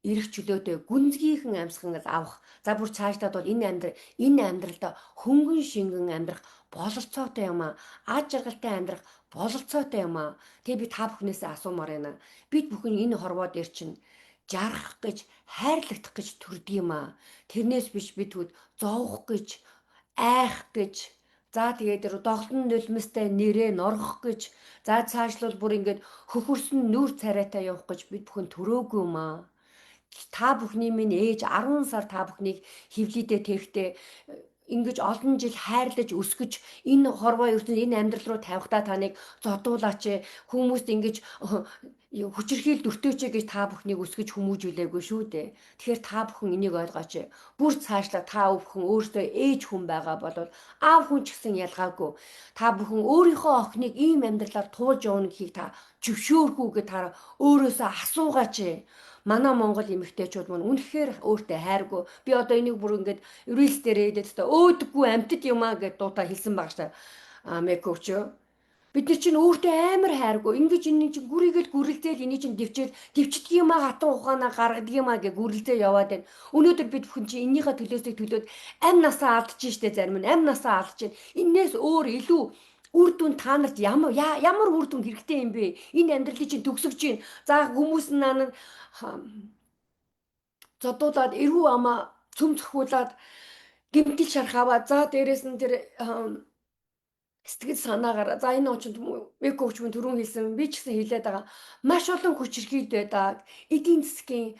эрэх чөлөөтэй гүнзгийхэн амьсгал авах. За бүр цаашлаад бол энэ амьдралд хөнгөн шингэн амьдрах бололцоотой юм аа. Аж аргалтай амьдрах бололцоотой юм аа. Тэгээ би та бүхнээсээ асуумаар байна. Бид бүхэн энэ хорвоо дээр чинь жаргах гэж, хайрлагдах гэж төрдөг юм аа. Тэрнээс биш бид түд зовох гэж, айх гэж за тэгээд доглон нулимстай нэрээ норгох гэж за цаашлал бүр ингээд хөхөрсөн нүүр царайтай явах гэж бид бүхэн төрөөгүй юм аа. Та бүхний минь ээж 10 сар та бүхнийг хөвлөдөө тэрхтээ ингэж олон жил хайрлаж өсгөж энэ хорвоо ертөнд энэ амьдрал руу тавихтаа таныг зодуулаач хүмүүст ингэж хүчирхийл дүртөөч гэж та бүхнийг өсгөж хүмүүжүүлээгүй шүү дээ. Тэгэхээр та бүхэн энийг ойлгооч. Бүр цаашлаа та бүхэн өөртөө ээж хүн байгаа бол аав хүн ч гэсэн ялгаагүй. Та бүхэн өөрийнхөө охиныг ийм амьдралаар туулж явна гэхийг та зөвшөөрөхгүйгээ та өөрөөсөө асуугаач. Манай Монгол эмэгтэйчүүд мань үнэхээр өөртөө хайргүй. Би одоо энийг бүр ингээд рилс дээр хэлээд та өөдөггүй амтд юм аа гэд дуудаа хэлсэн баг шээ. Мекоч бид нар чинь өөртөө амар хайргүй. Ингэж энэ чинь гүрийгэл гүрэлзээл энийг чинь дэвчдэг юм аа хатан ухаанаа гаргадаг юм аа гэ гүрэлзээ яваад байна. Өнөөдөр бид бүхэн чинь энийхээ төлөөсөө төлөөд амь насаа алдаж штэ зарим нь амь насаа алдаж байна. Энээс өөр илүү үр дүн та нарт ямар үр дүн хэрэгтэй юм бэ? Энэ амьдралыг чинь төгсөж чинь. За хүмүүс наа зодуулаад эрүү амаа цөмцөхүүлээд гэмтэл шархаваа. За дээрэс нь тэр сэтгэл санаагаар за энэ очинд мекоч мөн түрүүн хэлсэн би ч гэсэн хэлээд байгаа. Маш олон хүчирхийлд байдаг. Эдийн засгийн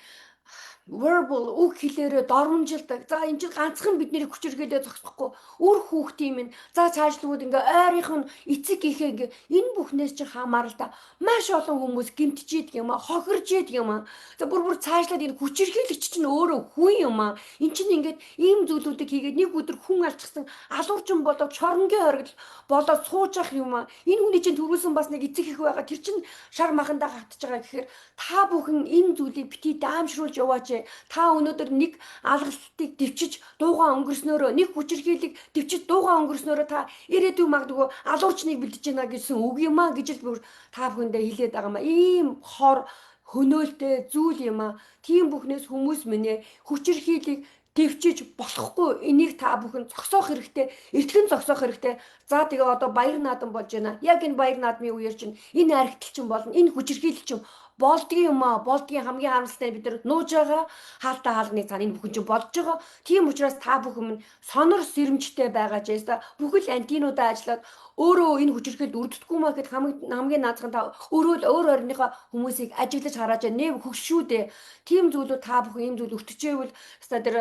verbal үг хэлээрээ дормжилдаг. За энэ чинь ганцхан бидний хүчирхийлээ зогсохгүй. Үр хүүхдийн минь за цаашлууд ингээ ойрынх нь эцэг ихээ ингээ энэ бүхнээс чинь хамааралтай маш олон хүмүүс гэмтжийдэг юм а, хохирж ийдэг юм а. За бүр цаашлаад энэ хүчирхийлэгч чинь өөрөө хүн юм а. Энд чинь ингээд ийм зүйлүүдийг хийгээд нэг өдөр хүн алчсан алуурчин болоод чоронгийн хоригдол болоод сууж ах юм а. Энэ хүний чинь төрүүлсэн бас нэг эцэг их байгаа. Тэр чинь шар махандаа хатж байгаа гэхээр та бүхэн энэ зүйлийг бити даамшруулж яваач. Та өнөөдөр нэг алгалтыг дэвчиж дуугаа өнгөрснөөрөө нэг хүчирхийлийг дэвчиж дуугаа өнгөрснөөрөө та ирээдүйн магадгүй алуурчныг бэлдэж байна гэсэн үг юм а гэж л та бүхэндээ хэлээд байгаа маа. Ийм хор хөнөөлтэй зүйл юм а. Тийм бүхнээс хүмүүс минь хүчирхийлийг дэвчиж болохгүй. Энийг та бүхэн зогсоох хэрэгтэй. Эртхэн зогсоох хэрэгтэй. За тэгээ одоо баяр наадам болж байна. Яг энэ баяр наадмын үеэр чинь энэ архитал чинь болно. Энэ хүчирхийлэл чинь болдгийн юм аа. Болдгийн хамгийн харамсалтай нь бид нар нууж байгаа хаалтаа хаалганы цаана энэ бүхэн чинь болж байгаа. Тийм учраас та бүхэн минь сонор сэрэмжтэй байгаа ч яста бүхэл антинуудаа ажиллаад өөрөө энэ хүчирхийлд өрддөггүй маа гэхэд хамгийн наазах нь та өөрөө л өөр орныхоо хүмүүсийг ажиглаж хараад нэр хөгш шүү дээ. Тийм зүйлүүд та бүхэн ийм зүйл өртөжээвэл яста тэр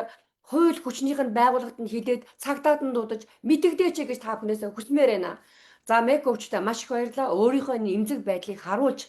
хууль хүчнийх нь байгууллагад нь хилээд цагдаад нь дуудаж мэдэгдээч гэж та бүхнээс хүсмээр байна. За мекөвчтэй маш их баярлалаа. Өөрийнхөө эмзэг байдлыг харуулж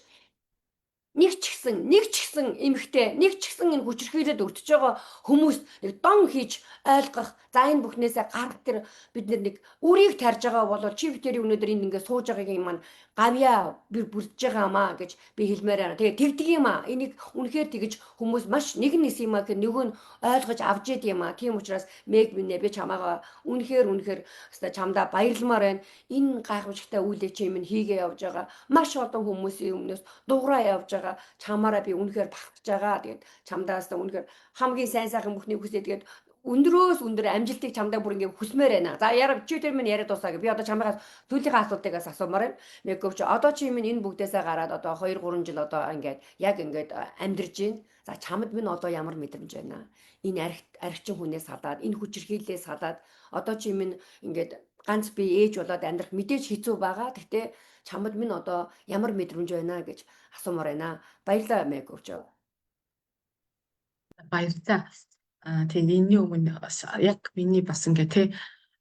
нэг ч гэсэн эмэгтэй, нэг ч гэсэн энэ хүчирхийлэлд өртөж байгаа хүмүүст нэг дон хийж ойлгох. За энэ бүхнээсээ гарах тэр бид нэг үрийг тарьж байгаа бол чи битэрийн өнөөдөр энд ингээд сууж байгаагийн маань гавьяа бүрдэж байгаа маа гэж би хэлмээр байна. Тэгээ тэгдэг юм аа. Энийг үнэхээр тэгж хүмүүс маш нэг нэс юм аа гэх нөгөө нь ойлгож авч яд юм аа. Тийм учраас мег минь би чамаагаа үнэхээр өстой чамдаа баярламаар байна. Энэ гайхамшигтай үйлээ чи минь хийгээ явж байгаа. Маш олон хүмүүсийн өмнөөс дуурай явж байгаа. Чамаараа би үнэхээр багтаж байгаа. Тэгээд чамдаас үнэхээр хамгийн сайн бүхний хүсээ тэгээд өндрөөс өндөр амжилтыг чамдаа бүр ингээ хүсмээр байна. За яра чи тэр минь яриад дуусаа гэ. Би одоо чамаас төлөвлөгөө асуултыг асуумаар байна. Меков чи одоо чи минь энэ бүгдээсээ гараад одоо 2 3 жил одоо ингээд яг ингээд амьдарч байна. За чамд минь одоо ямар мэдрэмж байна? Энэ архичин хүнээс салаад, энэ хүчирхийллээс салаад одоо чи минь ингээд ганц би ээж болоод амьдрах мэдээж хэцүү байгаа. Гэхдээ чамд минь одоо ямар мэдрэмж байна гэж асуумаар байна. Баярлалаа Меков чи. Баярлалаа. Тийм энэний өмнө яг миний бас ингээ те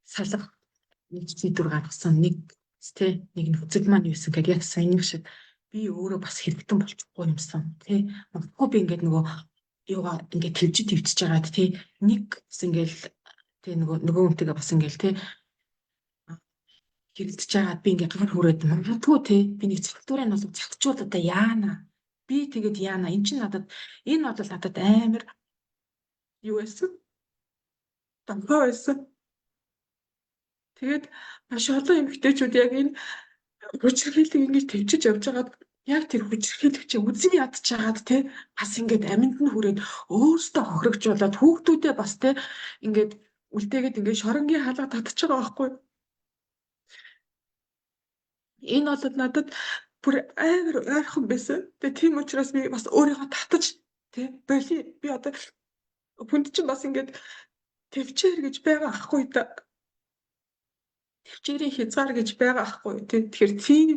салах нэг зүйдүр гаргасан нэг те нэг нөхцөл маань юу гэсэн гээд яг саяны шиг би өөрөө бас хэрэгтэн болчихгүй юмсан те магадгүй би ингээд нөгөө юугаа ингээд твчиж жагаад те нэг бас ингээл те нөгөө үнтэйгээ бас ингээл те хэрэлдэж жагаад би ингээд гар хүрээд магадгүй те би нэг цогтуурыг нь бол загчул одоо яана би тэгээд яана энэ чинь надад энэ бодол надад амар юу байсан? Донхоо байсан. Тэгээд маш олон эмэгтэйчүүд яг энэ хүчирхийллийг ингэж төвчж явж байгаад яг тэр хүчирхийлэг чи үзэн ядчихагаад те бас ингээд аминд нь хүрээд өөртөө хохирогжуулаад хүүхдүүдээ бас те ингээд үлдээгээд ингээд шоронгийн хаалга татчих байгаа байхгүй. Энэ бол надад бүр амар ойрхон байсан. Тэгээ тийм учраас би бас өөрийгөө татаж те би одоо хүнд чинь бас ингээд төвчээр гэж байгаа ахгүй да. Төвчээрийн хязгаар гэж байгаа ахгүй тий. Тэгэхээр тийм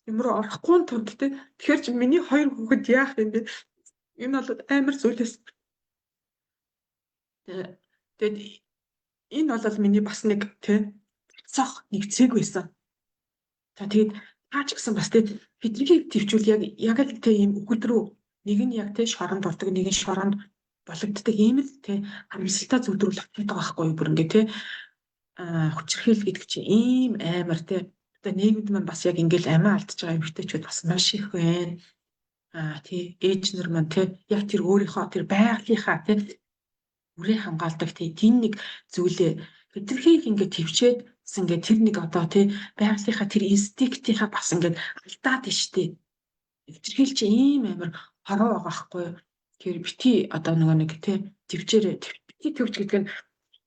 юм руу орохгүй тулд тий. Тэгэхээр чи миний 2 хүүхэд яах юм бэ? Энэ бол амар зүйлээс. Тэгээд энэ бол миний бас нэг тий цах нэг цэг байсан. За тэгээд таач гэсэн бас тий хэдийгээр төвчүүл яг л тий ийм өгөл рүү нэг нь яг тий шоронд болдог, нэг нь шоронд болгогддог ийм л тий амьсгалтай зүйлрүүл авчихдаг байгаа байхгүй юу бүр ингээ тий хүчирхийлэл гэдэг чинь ийм амар тий одоо нийгэмд маань бас яг ингээл амиа алдчихж байгаа эмэгтэйчүүд бас маш их байна. Тий ээж нар маань тий яг тэр өөрийнхөө тэр байгалийнхаа тий үрээ хамгаалдаг тий тийм нэг зүйлээ хэдэрхийг ингээ төвчээд бас ингээ тэр нэг одоо тий байгалийнхаа тэр инстинктийнхаа бас ингээ алдаад нь штэ. Хүчирхийлэл чинь ийм амар хороо байгаа байхгүй юу? Тэр бити одоо нөгөө нэг тий төвчээрээ бити төвч гэдэг нь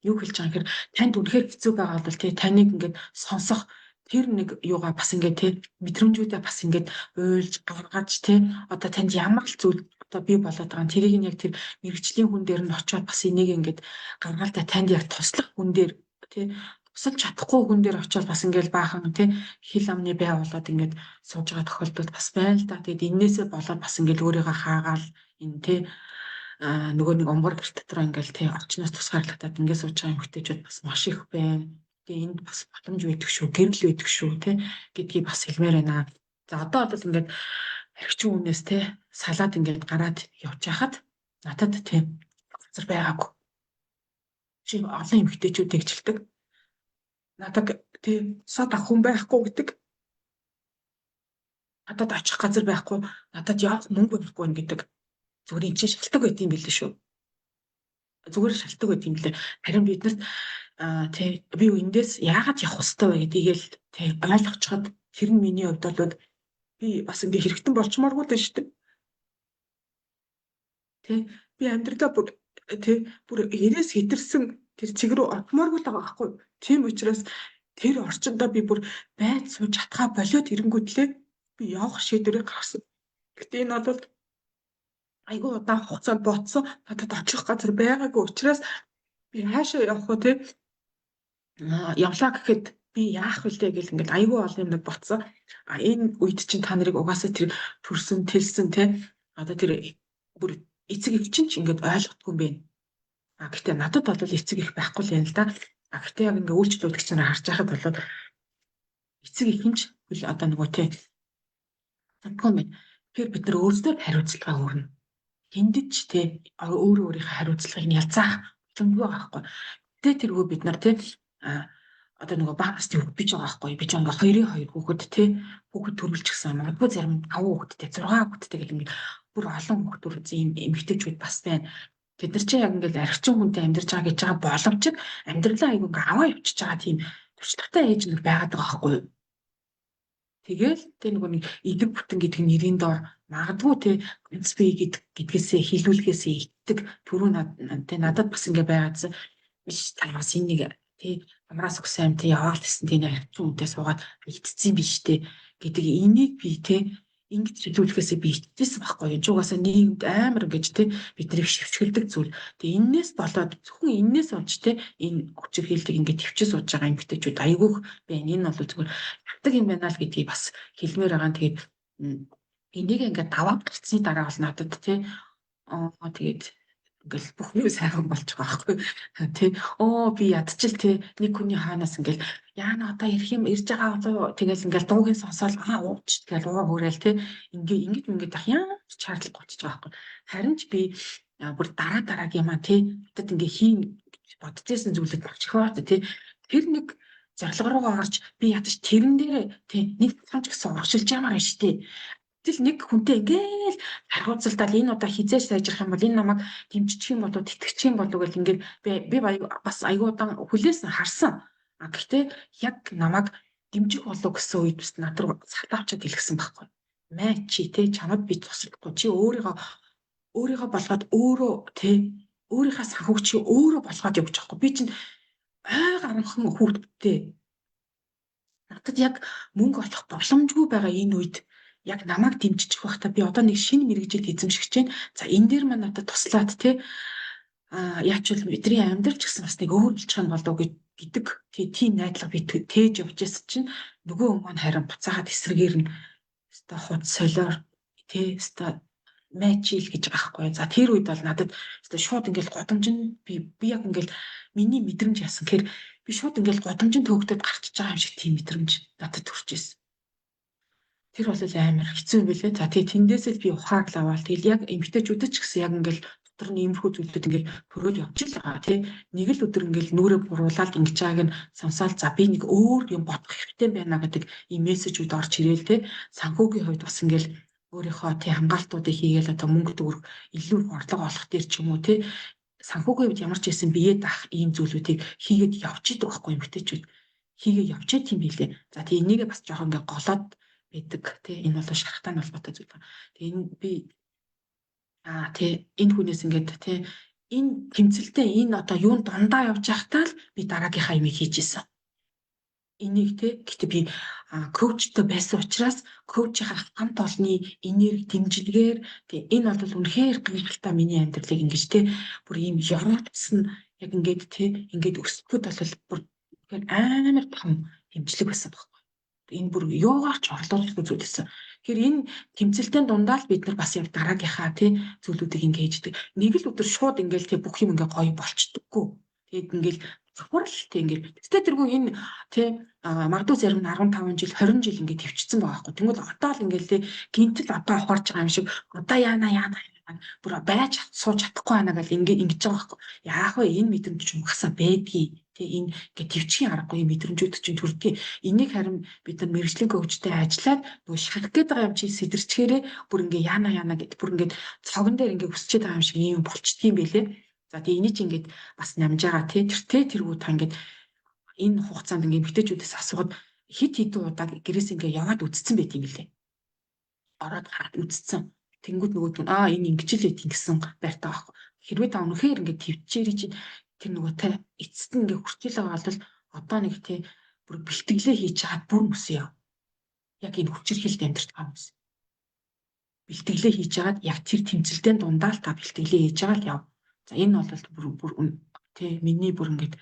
юу хэлж байгаа гэхээр танд үнэхээр хэцүү байгаа бол тий таныг ингээд сонсох тэр нэг юугаа бас ингээд тий мэдрэмжүүдээ бас ингээд уйлж гаргаж тий одоо танд ямар л зүйл одоо би болоод байгаа нь тэрийг нь яг тэр мэрэгжлийн хүн дээр нь очиод бас энийг ингээд гаргаалтай танд яг туслах хүн дээр тий тусалж чадахгүй хүн дээр очиод бас ингээд баахан тий хил амны бай болоод ингээд сууж байгаа тохиолдол бас байна л да. Тэгэд энээсээ болоод бас ингээд өөрийгөө хаагаал энэ тий нөгөө нэг омбор гэрт дотор ингээл тий орчноос тусгаарлагдаад ингээд сууж байгаа эмэгтэйчүүд бас маш их байна. Тэгээ энд бас боломж байдаг шүү, гэрэл байдаг шүү тий гэдгийг бас хэлмээр байна. За одоо бол ингээд архичин хүнээс тий салаад ингээд гараад явж хахад надад тий газар байгаагүй. Чи олон эмэгтэйчүүд тэгжилдэг. Надад тий сод авах хүн байхгүй гэдэг. Надад очих газар байхгүй, надад явах мөнгө байхгүй гэдэг. Зүгээр энэ чинь шалтгаан байт юм билээ шүү. Зүгээр шалтгаан байт юм билээ. Харин биднэрт тий би эндээс яагаад явах хэвээр вэ гэдгийг л тий ойлгочиход тэр нь миний хувьд бол би бас ингээ хэрэгтэн болчмооргүй л шүү дээ. Тий би амьдралаа бүр эрээс хэтэрсэн тэр цэг рүү отмооргүй л байгаа байхгүй. Тийм учраас тэр орчиндөө би бүр байд сууж чадхаа болоод ирэнгүүтлээ би явах шийдвэрийг гаргасан. Гэтэ энэ бол айгүй удаан хугацаанд ботсон надад очих газар байгаагүй учраас би хаашаа явах вэ те явлаа гэхэд би яах вүлээ гэл ингээд айгүй олон юмнууд ботсон. Энэ үед чинь та нарыг угаасаа тэр төрсөн тэлсэн те одоо тэр бүр эцэг эх чинь ч ингээд ойлгохгүй юм байна. Гэхдээ надад бол эцэг их байхгүй л юм л да. Гэхдээ яг ингээ үйлчлүүлэгч нараа харж байхад бол эцэг их юм ч одоо нөгөө те санахгүй юм байна. Тэгэхээр бид нар өөрсдөө хариуцлага өрнө. Тэндэж те өөрөө өөрийнхөө хариуцлагыг нь ялцаах боломжгүй байгаа байхгүй. Тэ тэргүй бид нар те одоо нөгөө багаас тийм бич байгаа байхгүй. Би ч ингээ 2-2 хүүхэд те хүүхэд төрүүлчихсэн. Магадгүй зарим 5 хүүхэдтэй 6 хүүхэдтэй гэл ингээ бүр олон хүүхдүүд ийм эмэгтэйчүүд бас байна. Бид нар чинь яг ингээл архичин хүнтэй амьдарч байгаа гэж байгаа боломж амьдралаа айгүй ингээ аваа явчихж байгаа тийм туршлагатай ээж нэг байгаад байгаа байхгүй. Тэгэл тэ нөгөө нэг идэг бүтэн гэдэг нэрийн доор магадгүй те принципи гэдгээсээ хилүүлэхээсээ итдэг түрүү надад бас ингээ байгаадсан биш та бас энэ нэг те амраас өгсөн амт яваал гэсэн тийм архичин хүнтэй суугаад итцсэн биш те гэдэг энийг би те ингэж хилүүлэхээсээ би итчихсэн байхгүй юу. Угаасаа нийгэмд амар гэж те биднийг шившгэлдэг зүйл. Тэгээ энээс болоод зөвхөн энээс олж те энэ хүчээр хилдэг ингээд төвчс сууж байгаа эмгтээчүүд айгүйх байна. Энэ бол зүгээр хатдаг юм байна л гэдгийг бас хэлмээр байгаа. Тэгээд энийг ингээд даваад гарцсны дараа бол надад те тэгээд ингээл бүх юм сайхан болж байгаа байхгүй тий би ядчил тий нэг хүний хаанаас ингээл яана одоо ирэх юм ирж байгаа болоо тэгэл ингээл дуугийн сонсоол ууч тэгэл ууга хүрээл тий ингээд ах яа чарлах болчих байгаа байхгүй харин ч би бүр дараагийн юм тий надад ингээ хийн бодчихсэн зүйлүүд болчихоо тий тэр нэг зорилго руугаа гарч би ядаж тэрэн дээр тий нэг цамч гэсэн урагшилж ямаа шүү дээ. Тэгэл нэг хүнтэй ингээл харгууцалдаад энэ удаа хизээж сайжрах юм бол энэ намайг дэмжчих юм болоо тэтгэчих юм болоо гэл ингээд би бас аягүй удаан хүлээсэн харсан. Гэхдээ яг намайг дэмжих болоо гэсэн үед бас над руу сатаавчаад илгэсэн байхгүй. Мэ чи те чамд би туслахгүй чи өөрийгөө болгоод өөрөө те өөрийнхөө санхүүг чи өөрөө болгоод явж байхгүй. Би чинь ой гаранхан хүүхдтэй. Надад яг мөнгө олох боломжгүй байгаа энэ үед яг намайг дэмжиж байхдаа би одоо нэг шинэ мэрэгжил эзэмшиж чинь за энэ дээр маань надад туслаад те яач бол бидний амьдрал ч гэсэн бас нэг өөр болчих юм болов гэдэг тийм найдлага би тээж явж байсан чинь нөгөө хүмүүс харин буцаагаад эсрэгээр нь өста худ солиор те өста мэчил гэж байгаа байхгүй. За тэр үед бол надад өста шууд ингээл годомжин би яг ингээл миний мэдрэмж яасан гэхээр би шууд ингээл годомжин төгтөд гарчиж байгаа юм шиг тийм мэдрэмж надад төрж ирсэн. Тэр бол амар хэцүү юм билээ. За тэгээ тэндээсээ би ухааг лаваал. Тэгэл яг эмгтээчүүдэд ч гэсэн яг ингээл дотор нь иймэрхүү зүйлүүд ингээл төрөөл явж л байгаа тий. Нэг л өдөр ингээл нүрээ буруулаад ингэж байгааг нь сонсоол за би нэг өөр юм бодох хэрэгтэй байна гэдэг ийм мессежүүд орж ирээл тий. Санхүүгийн хувьд бас ингээл өөрийнхөө тий хамгаалтуудыг хийгээл одоо мөнгө төгрөг илүү орлого олох дээр ч юм уу тий. Санхүүгийн хувьд ямар ч байсан биеэ даах ийм зүйлүүдийг хийгээд явж идэг байхгүй эмгтээчүүд. Хийгээ явчаад тийм билээ. За тий энийгээ бас жоохон ингээ голоод байдаг тий энэ бол шархтаа холбоотой зүйл байна. Тэгээ энэ би тий энэ хүнээс ингээд тий энэ тэмцэлтэй энэ одоо юунд дундаа явж байхдаа л би дараагийнхаа юмыг хийж исэн. Энийг тий гэхдээ би коучтой байсан учраас коучийнхаа хамт олонний энерги дэмжлэгээр тий энэ бол үнэхээр гайхалтай миний амьдралыг ингэж тий бүр ийм явуулсан яг ингээд тий ингээд өсөхөд бол бүр амар том хэмжлэг байсан баг. Энэ бүр юугаар ч орлуулахгүй зүйл байсан. Тэгэхээр энэ тэмцэлтийн дундаа л бид нар бас яг дараагийнхаа тий зүйлүүдийг ингэж хийдэг. Нэг л өдөр шууд ингээл тий бүх юм ингээ гоё болчдоггүй. Тэгээд ингээл зөвхөрл тий ингээл тэгтээ тэргүй энэ тий магадгүй зарим нь 15 жил 20 жил ингээ төвчсөн байгаа байхгүй. Тэгвэл одоо л ингээл тий гинтэл одоо ухаарч байгаа юм шиг одоо яана бүр байж сууж чадахгүй байна гэл ингэж байгаа байхгүй. Яах вэ энэ мэдрэмж ч угсаа байдгийг тий энэ ингээ төвчгийн аргагүй мэдрэмжүүд чинь төрдгийг энийг харин бид нар мэрэгжлийн коучтой ажиллаад нөгөө шахах гээд байгаа юм чи сэтэрчгээрээ бүр ингээ яана гэдэг бүр ингээ цогон дээр ингээ өсчээд байгаа юм шиг юм болчдгийм байлээ. За тий энийг чи ингээ бас намж байгаа тий тэргүү та ингээ энэ хугацаанд ингээ эмгтээчүүдээс асуугаад хит хитэн удаа гэрээс ингээ яваад үтцсэн байт юм лээ. Ороод хараад үтцсэн. Тэнгүүд нөгөөд нь энэ ингэж л ингэсэн байртаа байхгүй. Хэрвээ та өнөхөр ингээ төвчээрий чи тэр нөгөө та эцэст нь ингээ хүртэл байгаа бол одоо нэг тий бүр бэлтгэлээ хийж чаад бүр мөсөө яв. Яг энэ хүчирхэлд амьдрах юм. бэлтгэлээ хийж агаад яг тэр тэмцэлтэнд дундаа л та бэлтгэлээ хийж байгаа л яв. За энэ бол тий миний бүр ингээд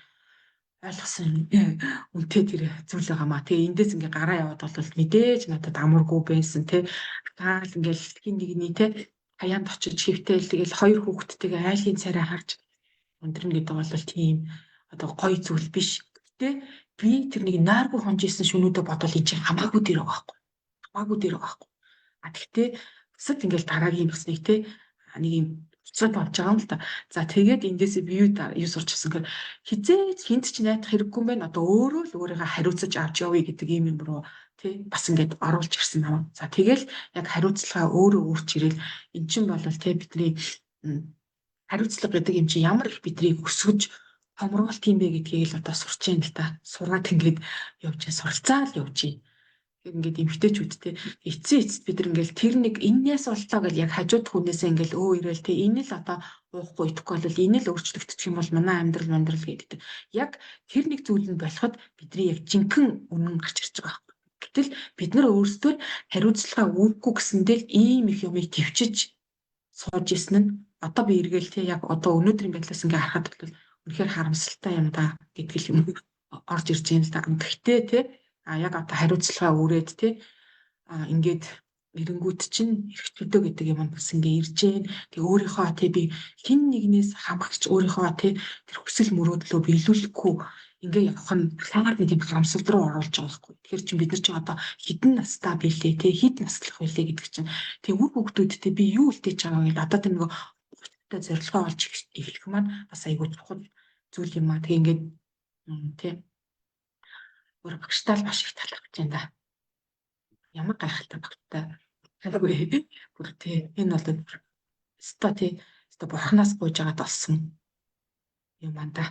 ойлгосон үнтэй тэр зүйл байгаа маа. Тэгээ эндээс ингээ гараа яваад бол мэдээж надад амаргүй байсан тий. Таал ингээл хин нэгний тий хаяанд очиж хэвтэл тэгэл хоёр хүүхэдтэйгээ айлын царай харж өндрөн гэдэг бол тийм одоо гоё зүйл биш. Гэтэ би тэр нэг нойргүй хонж исэн шөнүүдэ бодвол энэ чинь хамаагүй дээр байгаа байхгүй. Хамаагүй дээр байгаа байхгүй. А тэгтээ бусад ингээл дараагийн бас нэг тий нэг юм буцаад болж байгаа юм л да. За тэгээд эндээсээ би юу сурчсан гэхээр хизээч хинт ч найдах хэрэггүй юм байна. Одоо өөрөө л өөрийгөө хариуцаж авч явъя гэдэг юм руу тий бас ингээд оруулж ирсэн юм. За тэгэл яг хариуцлагаа өөрөө өөрч ирээл эн чинь бол тий бидний хариуцлага гэдэг юм чи ямар их бидрийг өсгөж томруулт юм бэ гэдгийг л одоо сурч яана л да. Сураад ингээд явж суралцаа л явж байна. Ингээд эмгтээчүүдтэй эцсийн эцэст бид нар ингээл тэр нэг энээс боллоо гэл яг хажууд хүнээсээ ингээл ирээл те энэ л одоо уухгүй идэхгүй бол энэ л өөрчлөгдчих юм бол манай амьдрал гэдэг. Яг тэр нэг зүйл нь болоход бидний яг жинхэнэ үнэн гарч ирж байгаа байхгүй. Гэтэл бид нар өөрсдөө хариуцлага өгөхгүй гэсэндээ ийм их юмыг төвчж сууж исэн нь одоо би эргээл те яг одоо өнөөдрийн байдлаас ингээ харахад бол үнэхээр харамсалтай юм да гэдэг юм орж ирж байна л да. Гэхдээ те а яг одоо хариуцлагаа өрөөд те ингээд эренгүүт чинь эрхчлөлтөө гэдэг юм бас ингээ ирж гэн. Тэг өөрийнхөө те би хин нэгнээс хамгагч өөрийнхөө те тэр хүсэл мөрөөдлөө биелүүлэхгүй ингээ явах нь цаагаар нэг юм харамсал руу оруулж байгаа байхгүй. Тэгэхээр чинь бид нар чинь одоо хідэн настай билээ те хэд наслах билээ гэдэг чинь тэг үр хөвгдүүдтэй би юу үлдээж байгаа гэдэг одоо тэр нөгөө зорилгоо олж эхлэх маань бас айгүй чухал зүйл юм аа. Тэг ингээд те өөр багштай л маш их талархаж байна да. Ямар гайхалтай багтай. Хайргүй. Бүр тий энэ бол өстой тий өстой бурхнаас гуйж агаад олсон юм байна да.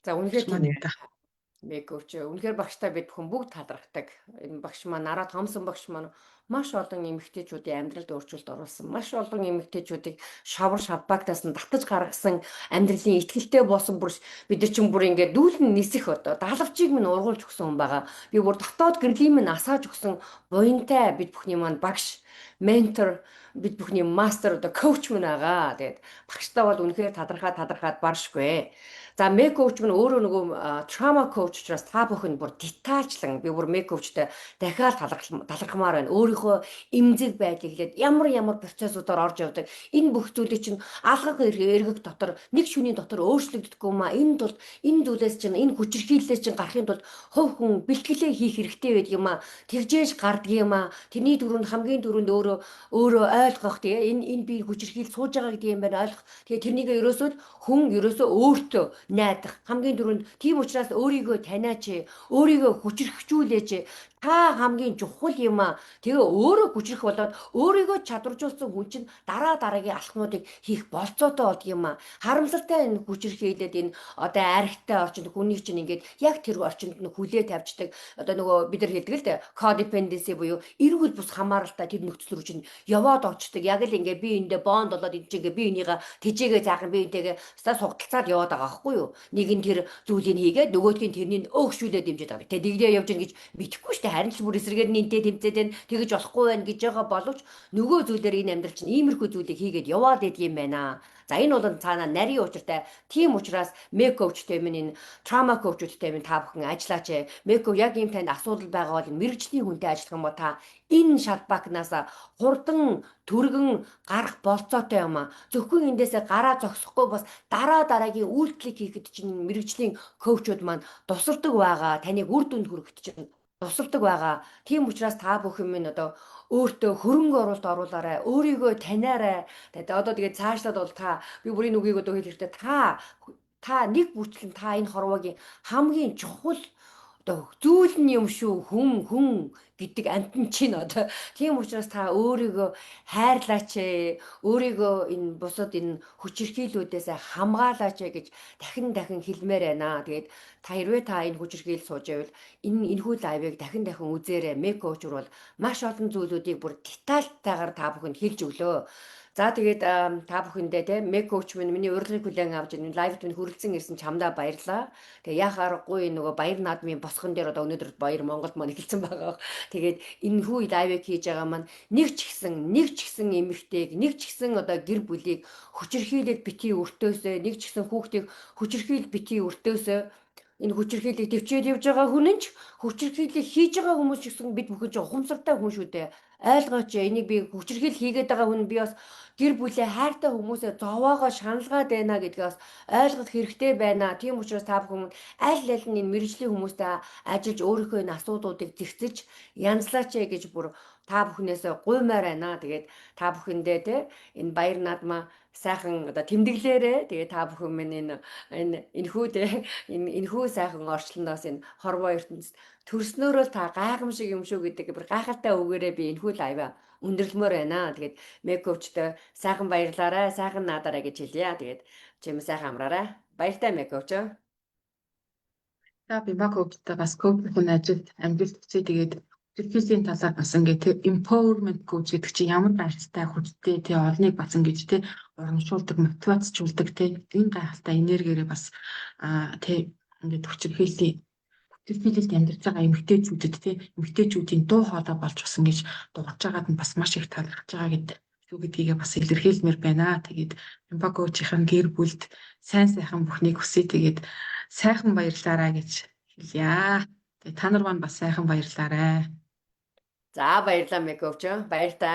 За үнэхээр тийм Манай да. Мековч үнэхээр багштай бид бүхэн бүгд талархдаг. Энэ багш маань Нараа Томсон багш маань маш олон эмэгтэйчүүдийн амьдралд өөрчлөлт оруулсан. Маш олон эмэгтэйчүүдийг шавар шавбагтаас нь татаж гаргасан амьдралын ихтгэлтэй болсон бүр бид нар чинь бүр ингээд дүүлэн нисэх одоо даалгавчийг минь ургуулж өгсөн хүн байгаа. Би бүр дотоод гэрлийн минь асааж өгсөн буянтай бид бүхний маань багш, ментор бид бүхний мастер одоо коуч мөн байгаа. Тэгээд багштай бол үнэхээр талархаад баршгүй. За мек коуч нь өөрөө нөгөө трама коуч учраас та бүхэнд бүр детальчлан би бүр мек коучтай дахиад талархмаар байна. Өөрийнхөө эмзэг байдлыг хэлээд ямар процессуудаар орж явдаг. Энэ бүх зүйлийг чинь алхах эргэг дотор нэг шөнийн дотор өөрчлөгддөггүй юм а. Энэ зүйлээс чинь энэ хүчирхийллээс чинь гарахын тулд хувь хүн бэлтгэлээ хийх хэрэгтэй байдаг юм а. Тэгжээж гардаг юм а. Тэрний хамгийн түрүүнд өөрөө ойлгох тэгээ энэ би хүчирхийл сууж байгаа гэдэг юм байна ойлгох. Тэгээ тэрнийг хүн ерөөсөө өөртөө найдах хамгийн түрүүнд тийм учраас өөрийгөө таниач өөрийгөө хүчрхжүүлээч та хамгийн чухал юм а. Тэгээ өөрөө хүчрэх болоод өөрийгөө чадваржуулсан хүн чинь дараагийн алхмуудыг хийх болцоотой болд юм а. Харамсалтай энэ хүчрхийлээд энэ одоо аригтай орчинд хүний чинь ингээд яг тэр орчинд нь хүлээ тавьждаг. Одоо нөгөө бид нар хэлдэг л дээ codependency буюу эргүүл бус хамааралтай тэр нөхцөл рүү чинь яваад очдөг. Яг л ингээд би эндээ бонд болоод энэ чинь ингээд би энийгээ тэжээгээ заахан би энтэйгээ сугталцаад яваад байгаа байхгүй юу? Нэг нь тэр зүйлийг хийгээд нөгөөдгийн тэрний өөгшүүлээ дэмжиж байгаа. Тэгээ дэглээ явж гин гэж мэдхгүй шүү дээ. Харин ч бүр эсрэгээр нинтээ тэмцээд байна. Тэгэж болохгүй байна гэж байгаа боловч нөгөө зүйлээр энэ амьдрал чинь иймэрхүү зүйлийг хийгээд яваад идэх юм байна. За энэ бол цаанаа нарийн учиртай. Тийм учраас мек коучтэй минь энэ трама коучудтай минь та бүхэн ажиллаач. Мек коуч яг ийм танд асуудал байгаа бол мэрэгжлийн хүнтэй ажиллах юм бол та энэ шалбакнаас хурдан түргэн гарах болцоотой юм а. Зөвхөн эндээсээ гараа зогсохгүй бас дараагийн үйлдэлийг хийхэд чинь мэрэгжлийн коучуд маань тусалдаг байгаа. Таныг үр дүнд хүрэхэд чинь тусалдаг байгаа. Тийм учраас та бүхэн минь одоо өөртөө хөрөнгө оруулалт оруулаарай. Өөрийгөө таниарай. Одоо тэгээд цаашлаад бол би бүрийн үгийг одоо хэлэхдээ та нэг бүрчлэн та энэ хорвоогийн хамгийн чухал одоо зүйл нь юм шүү хүн гэдэг амтэн чинь одоо тийм учраас та өөрийгөө хайрлаач өөрийгөө энэ бусад энэ хүчирхийлүүдээс хамгаалаач гэж дахин хэлмээр байна. Тэгээд хэрвээ та энэ хүчирхийл сууж байвал энэхүү лайвыг дахин үзээрэй. Мек коучур бол маш олон зүйлүүдийг бүр детальтайгаар та бүхэнд хэлж өглөө. За тэгээд та бүхэндээ те мег коуч миний урилгыг хүлээн авч энэ лайвд минь хүрэлцэн ирсэн чамдаа баярлалаа. Тэгээ яах аргагүй нөгөө баяр наадмын босгон дээр одоо өнөөдөр баяр Монголд маань эхэлсэн байгаа. Тэгээд энэ хүү лайвыг хийж байгаа маань нэг ч гэсэн эмэгтэйг нэг ч гэсэн одоо гэр бүлийг хүчирхийлэл битгий өртөөсөө нэг ч гэсэн хүүхдийг хүчирхийл битгий өртөөсөө энэ хүчирхийллийг төвчээд явж байгаа хүн нь ч хүчирхийллийг хийж байгаа хүмүүс ч гэсэн бид бүхэн ч ухамсартай хүн шүү дээ. Ойлгооч энийг би хүчирхийл хийгээд байгаа хүн би бас гэр бүлээ хайртай хүмүүсээ зовоогоо шаналгаад байна гэдгээ бас ойлгох хэрэгтэй байна. Тийм учраас та бүхэн аль аль нь энэ мэрэгжлийн хүмүүстэй ажиллаж өөрийнхөө энэ асуудлуудыг зэгцэж янзлаач гэж бүр та бүхнээс гуймаар байна. Тэгээд та бүхэндээ те энэ баяр наадмаа сайхан одоо тэмдэглээрээ тэгээ та бүхэн минь энэхүү те энэхүү сайхан орчлоноос энэ хорвоо ертөнцид төрснөөрөө та гайхамшиг юм шүү гэдэг бүр гайхалтай үгээрээ би энэхүү лайва өндөрлмөр байна. Тэгээд мековчтой сайхан баярлаарай, сайхан наадаарай гэж хэлье. Тэгээд чим сайхан амраарай. Баяртай мековч. За би Бакөвтэй бас коучийн ажилд амжилт хүсье. Тэгээд тэрхээсийн талаар бас ингээд empowerment coach гэдэг чинь ямар гайхалтай хүчтэй тий олныг бас ингэж тий урамшуулдаг, мотивацжуулдаг тий энэ гайхалтай энергиэрээ бас тий ингээд хүчирхийлэлд амьдарч байгаа эмэгтэйчүүдэд тий эмэгтэйчүүдийн дуу хоолой болж бас ингэж дуугаж байгаад нь бас маш их талархаж байгаа гэдэг шүү гэдгийг бас илэрхийлмээр байна. Тэгээд Бакөвчийн гэр бүлд сайн сайхан бүхнийг хүсье. Тэгээд сайхан баярлаарай гэж хэлье. Тэгээ та нар маань бас сайхан баярлаарай. За баярлалаа мековч. Баяр та.